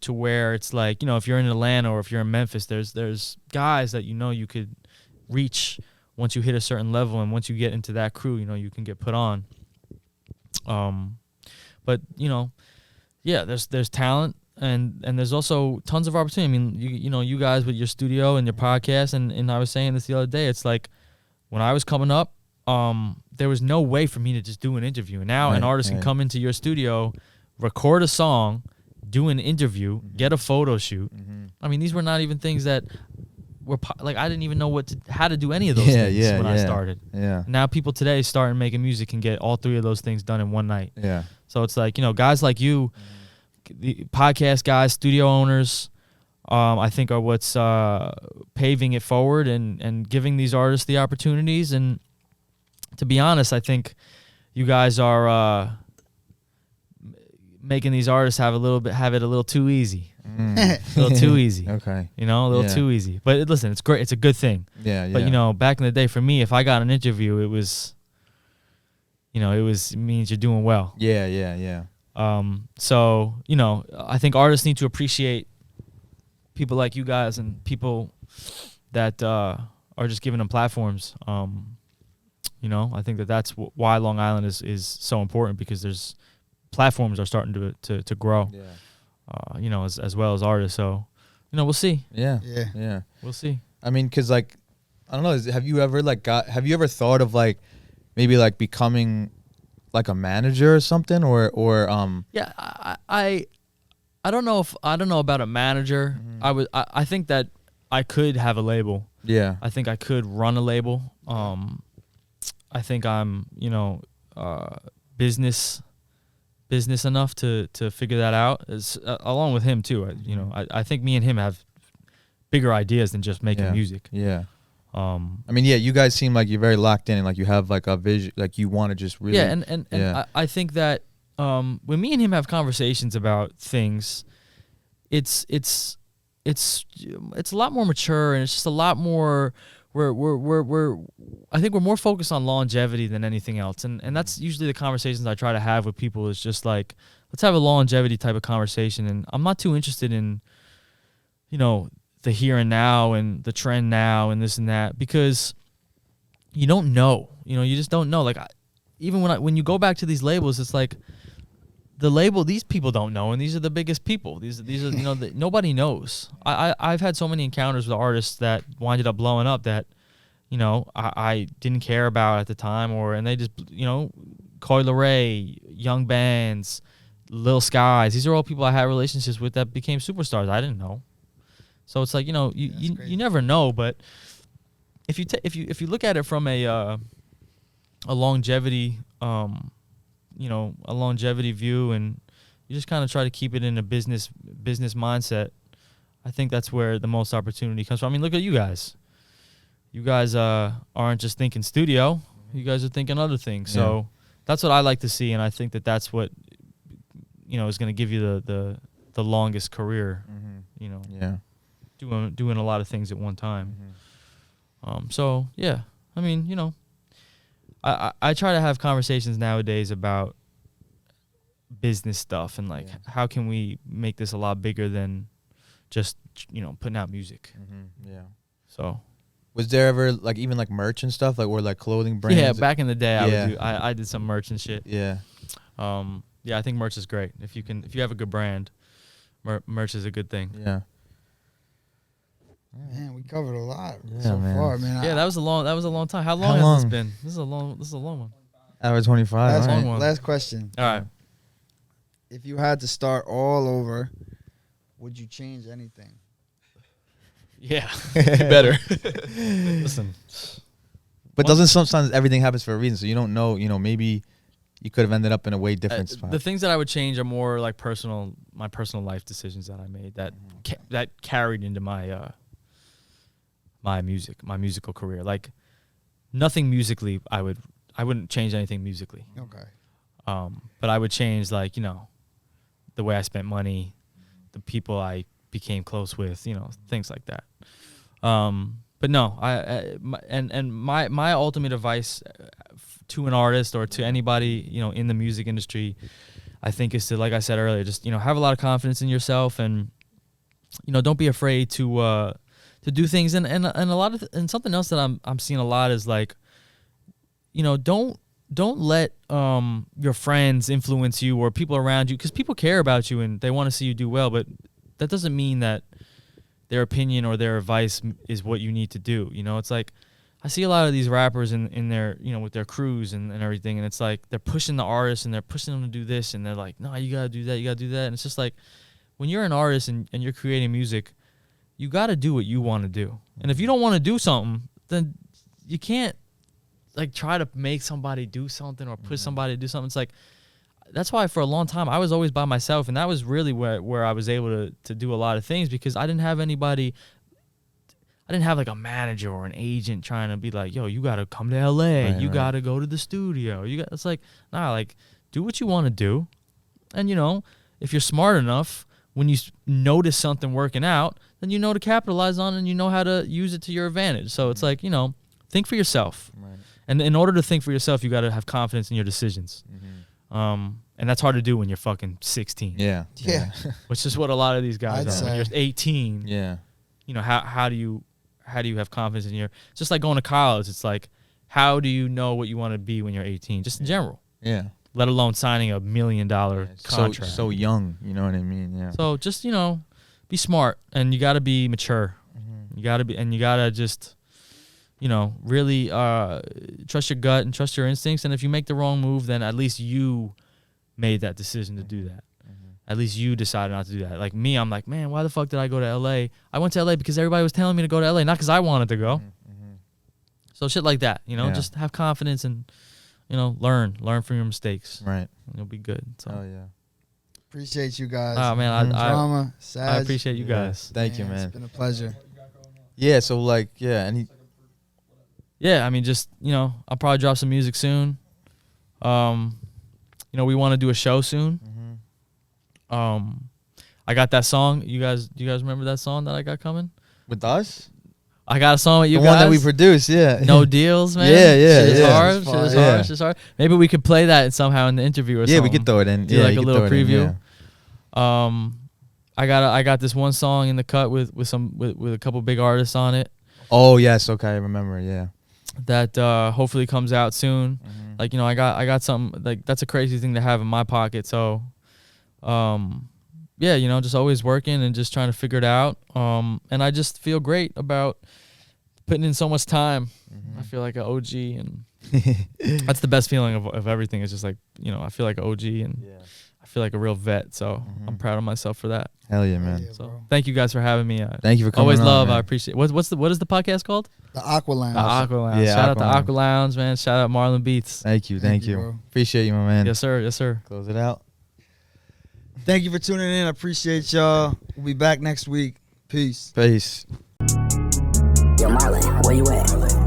To where it's like, if you're in Atlanta or if you're in Memphis, there's guys that you could reach once you hit a certain level, and once you get into that crew, you can get put on. But there's talent and there's also tons of opportunity. I mean, you guys with your studio and your podcast, and I was saying this the other day, it's like when I was coming up, there was no way for me to just do an interview. And now an artist can come into your studio, record a song, do an interview, get a photo shoot. I mean, these were not even things that were like, I didn't even know how to do any of those things when I started. Yeah. Now people today starting making music can get all three of those things done in one night. Yeah. So it's like, guys like you, the podcast guys, studio owners, I think are what's paving it forward and giving these artists the opportunities. And to be honest, I think you guys are making these artists have it a little too easy. A little too easy. Okay. A little too easy. But listen, it's great. It's a good thing. Yeah. But back in the day, for me, if I got an interview, it means you're doing well. Yeah. So I think artists need to appreciate people like you guys and people that are just giving them platforms. I think that's why Long Island is so important, because there's platforms are starting to grow. Yeah. As well as artists. So, we'll see. Yeah. We'll see. I mean, cause like, I don't know. Have you ever thought of like maybe like becoming like a manager or something, or Yeah, I don't know about a manager. I think that I could have a label. Yeah. I think I could run a label. I think I'm business enough to figure that out, along with him too. I think me and him have bigger ideas than just making music. Yeah. I mean, you guys seem like you're very locked in, and like you have like a vision, like you want to just really. Yeah, and I think that when me and him have conversations about things, it's a lot more mature, and it's just a lot more. I think we're more focused on longevity than anything else, and that's usually the conversations I try to have with people. Is just like, let's have a longevity type of conversation, and I'm not too interested in, the here and now and the trend now and this and that, because you don't know. You just don't know. Like, even when you go back to these labels, it's like the label, these people don't know, and these are the biggest people. These are nobody knows. I've had so many encounters with artists that winded up blowing up that I didn't care about at the time, and they just Coi Leray, Young Bands, Lil Skies. These are all people I had relationships with that became superstars. I didn't know. So it's like you never know. But if you look at it from a longevity a longevity view, and you just kind of try to keep it in a business mindset, I think that's where the most opportunity comes from. I mean, look at you guys. You guys aren't just thinking studio. You guys are thinking other things. So that's what I like to see, and I think that's what is going to give you the longest career. Doing a lot of things at one time. So yeah, I mean, I try to have conversations nowadays about business stuff and like how can we make this a lot bigger than just putting out music. Yeah. So Was there ever like even like merch and stuff, like or like clothing brands? Yeah, back in the day, I did some merch and shit. Yeah. Yeah, I think merch is great. If you have a good brand, merch is a good thing. Yeah. Man, we covered a lot Yeah, so man. far, man. Yeah, that was a long time. How long has this been? This is a long one. Hour 25. Last question. All right. If you had to start all over, would you change anything? Yeah. You better. Listen. But doesn't sometimes everything happens for a reason? So you don't know, maybe you could have ended up in a way different spot. The things that I would change are more like my personal life decisions that I made that carried into my my musical career. Like nothing musically, I wouldn't change anything musically. Okay. But I would change the way I spent money, the people I became close with, things like that. But no, my ultimate advice to an artist or to anybody, in the music industry, I think is to, like I said earlier, just, have a lot of confidence in yourself and, don't be afraid to do things. And a lot of, and something else that I'm seeing a lot is like, don't let your friends influence you or people around you, because people care about you and they want to see you do well, but that doesn't mean that their opinion or their advice is what you need to do. It's like I see a lot of these rappers in their, with their crews and everything, and it's like they're pushing the artists and they're pushing them to do this, and they're like, no, you gotta do that, you gotta do that. And it's just like, when you're an artist and you're creating music, you gotta do what you want to do. And if you don't want to do something, then you can't like try to make somebody do something or push somebody to do something. It's like, that's why for a long time I was always by myself, and that was really where I was able to do a lot of things, because I didn't have anybody. I didn't have like a manager or an agent trying to be like, yo, you got to come to LA. You got to go to the studio. It's like, nah, like do what you want to do. And if you're smart enough, when you notice something working out, then you know to capitalize on it and you know how to use it to your advantage. So it's like, think for yourself. Right. And in order to think for yourself, you got to have confidence in your decisions. And that's hard to do when you're fucking 16. Yeah. Which is what a lot of these guys are. When you're 18. Yeah. How do you have confidence in your? It's just like going to college. It's like, how do you know what you want to be when you're 18? Just in general. Yeah. Let alone signing $1 million contract. So young. You know what I mean? Yeah. So just be smart, and you got to be mature. You got to just. Really trust your gut and trust your instincts. And if you make the wrong move, then at least you made that decision to do that. At least you decided not to do that. Like me, I'm like, man, why the fuck did I go to LA? I went to LA because everybody was telling me to go to LA, not because I wanted to go. So shit like that, just have confidence and, learn from your mistakes. Right. And you'll be good. So. Oh, yeah. Appreciate you guys. Oh, man, Drama, I appreciate you guys. Thank you, man. It's been a pleasure. Yeah, so like, Yeah, I mean, just, I'll probably drop some music soon. We want to do a show soon. I got that song. Do you guys remember that song that I got coming? With us? I got a song with you guys. The one that we produced, yeah. No Deals, man. Yeah. Shit is hard. Maybe we could play that somehow in the interview or something. Yeah, we could throw it in. Do like a little preview. I got this one song in the cut with a couple big artists on it. Oh, yes. Okay, I remember, yeah. That hopefully comes out soon. Like, I got something, like, that's a crazy thing to have in my pocket. So, yeah, just always working and just trying to figure it out. And I just feel great about putting in so much time. I feel like an OG, and that's the best feeling of everything. It's just like, I feel like an OG, and I feel like a real vet. So I'm proud of myself for that. Hell yeah, man. So thank you guys for having me. Thank you for coming always on, love. man. I appreciate. What is the podcast called? The AquaLounge. The AquaLounge. Yeah, Shout out to AquaLounge. AquaLounge, man. Shout out Marlon Beats. Thank you. Bro. Appreciate you, my man. Yes, sir. Close it out. Thank you for tuning in. I appreciate y'all. We'll be back next week. Peace. Peace. Yo, Marlon, where you at?